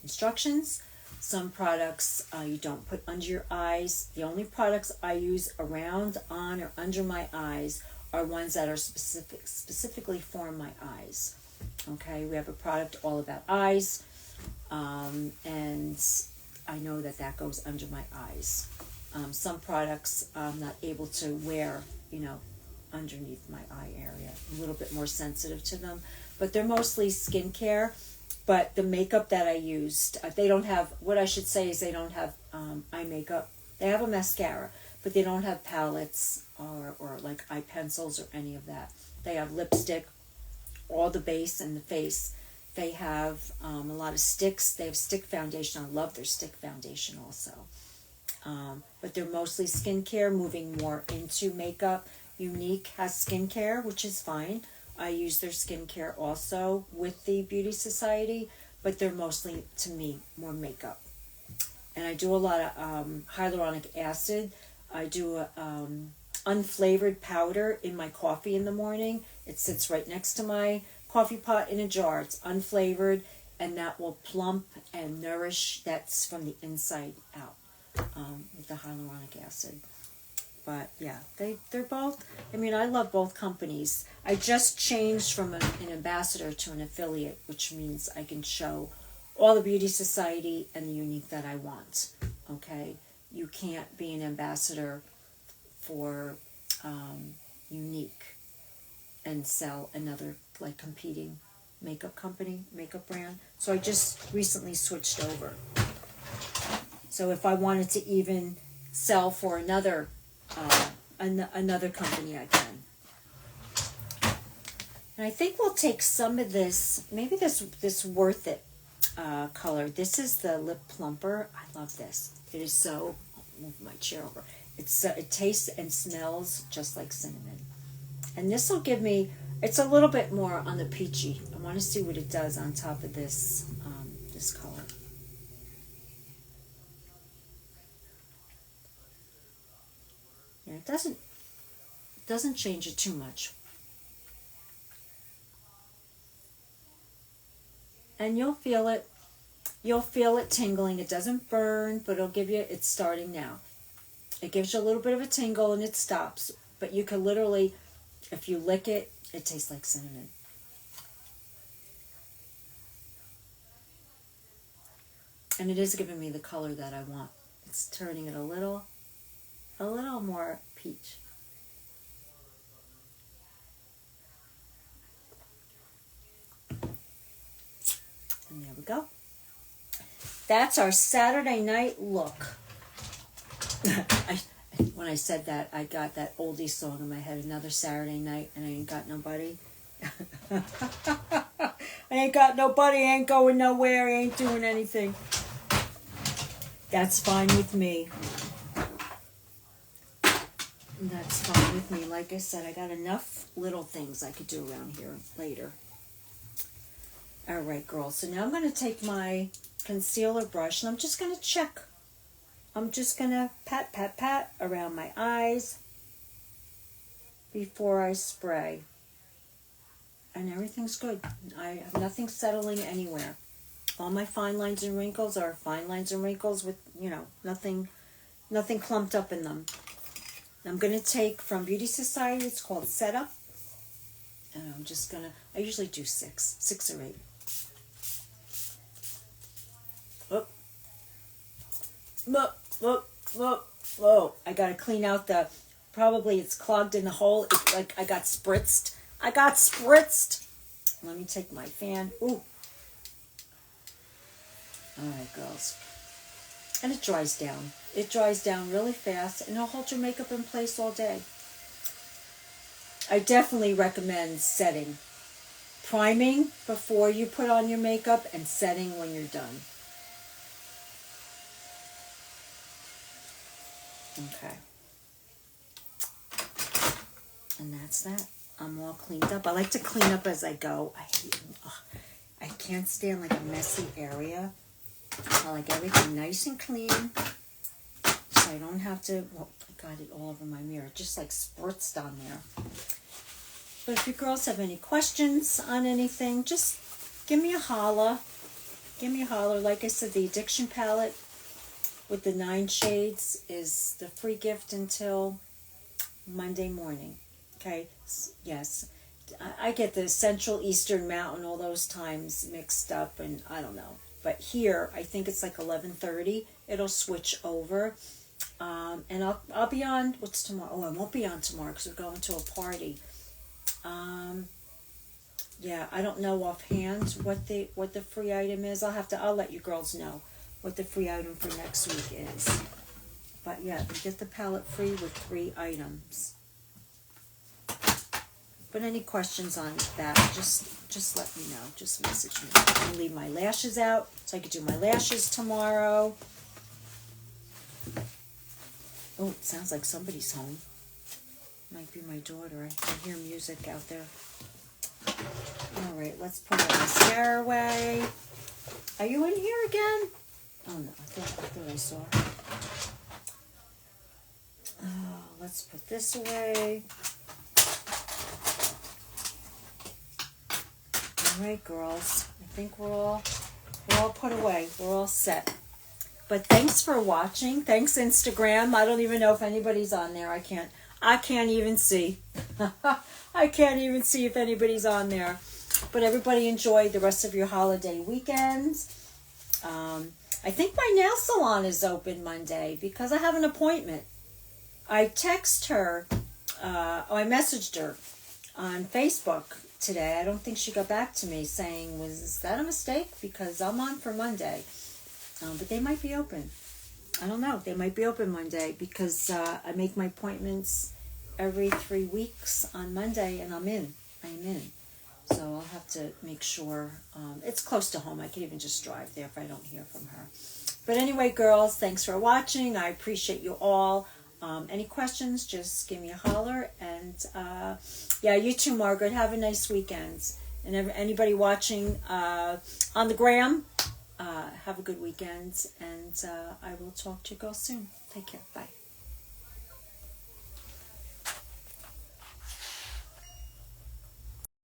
instructions. Some products you don't put under your eyes. The only products I use around, on, or under my eyes are ones that are specifically for my eyes. Okay, we have a product all about eyes, and I know that goes under my eyes. Some products I'm not able to wear, underneath my eye area. A little bit more sensitive to them, but they're mostly skincare. But the makeup that I used, they don't have, what I should say is they don't have eye makeup. They have a mascara, but they don't have palettes or like eye pencils or any of that. They have lipstick, all the base and the face. They have a lot of sticks. They have stick foundation. I love their stick foundation also. But they're mostly skincare, moving more into makeup. Unique has skincare, which is fine. I use their skincare also with the Beauty Society, but they're mostly, to me, more makeup. And I do a lot of hyaluronic acid. I do a unflavored powder in my coffee in the morning. It sits right next to my coffee pot in a jar. It's unflavored, and that will plump and nourish. That's from the inside out with the hyaluronic acid. But yeah, they're both, I mean, I love both companies. I just changed from an ambassador to an affiliate, which means I can show all the Beauty Society and the Unique that I want. Okay? You can't be an ambassador for Unique and sell another like competing makeup company, makeup brand. So I just recently switched over. So if I wanted to even sell for another another company I can. And I think we'll take some of this, maybe this Worth It color. This is the Lip Plumper. I love this. It is so, I'll move my chair over. It tastes and smells just like cinnamon. And this will give me, it's a little bit more on the peachy. I want to see what it does on top of this, this color. Yeah, it doesn't change it too much. And you'll feel it. You'll feel it tingling. It doesn't burn, but it'll give you, it's starting now. It gives you a little bit of a tingle and it stops. But you can literally, if you lick it, it tastes like cinnamon. And it is giving me the color that I want. It's turning it a little more peach. And there we go. That's our Saturday night look. When I said that, I got that oldie song in my head, Another Saturday Night, and I ain't got nobody. I ain't got nobody, ain't going nowhere, ain't doing anything. That's fine with me. That's fine with me. Like I said, I got enough little things I could do around here later. All right, girls. So now I'm going to take my concealer brush and I'm just going to check. I'm just going to pat, pat, pat around my eyes before I spray. And everything's good. I have nothing settling anywhere. All my fine lines and wrinkles are fine lines and wrinkles with, you know, nothing clumped up in them. I'm going to take from Beauty Society, it's called Set Up. And I'm just going to, I usually do 6 or 8. Whoa. I got to clean out the, probably it's clogged in the hole. It's like I got spritzed. Let me take my fan. Ooh. All right, girls. And it dries down. It dries down really fast, and it'll hold your makeup in place all day. I definitely recommend setting. Priming before you put on your makeup and setting when you're done. Okay. And that's that. I'm all cleaned up. I like to clean up as I go. I can't stand like a messy area. I like everything nice and clean. So I don't have to, well, I got it all over my mirror. Just like spritzed on there. But if you girls have any questions on anything, just give me a holler. Like I said, the Addiction Palette with the 9 shades is the free gift until Monday morning. Okay? Yes. I get the Central, Eastern, Mountain, all those times mixed up, and I don't know. But here, I think it's like 11:30. It'll switch over. And I'll be on, what's tomorrow? Oh, I won't be on tomorrow because we're going to a party. Yeah, I don't know offhand what the free item is. I'll let you girls know what the free item for next week is. But yeah, you get the palette free with 3 items. But any questions on that, just let me know. Just message me. I'm going to leave my lashes out so I could do my lashes tomorrow. Oh, it sounds like somebody's home. Might be my daughter. I hear music out there. All right, let's put our mascara away. Are you in here again? Oh, no, I thought I saw. Oh, let's put this away. All right, girls. I think we're all put away. We're all set. But thanks for watching. Thanks, Instagram. I don't even know if anybody's on there. I can't even see. I can't even see if anybody's on there. But everybody enjoy the rest of your holiday weekends. I think my nail salon is open Monday because I have an appointment. I text her, I messaged her on Facebook today. I don't think she got back to me saying, is that a mistake? Because I'm on for Monday. But they might be open. I don't know. They might be open Monday because I make my appointments every 3 weeks on Monday, and I'm in. So I'll have to make sure. It's close to home. I can even just drive there if I don't hear from her. But anyway, girls, thanks for watching. I appreciate you all. Any questions, just give me a holler. And yeah, you too, Margaret. Have a nice weekend. And anybody watching on the gram, have a good weekend. And I will talk to you girls soon. Take care. Bye.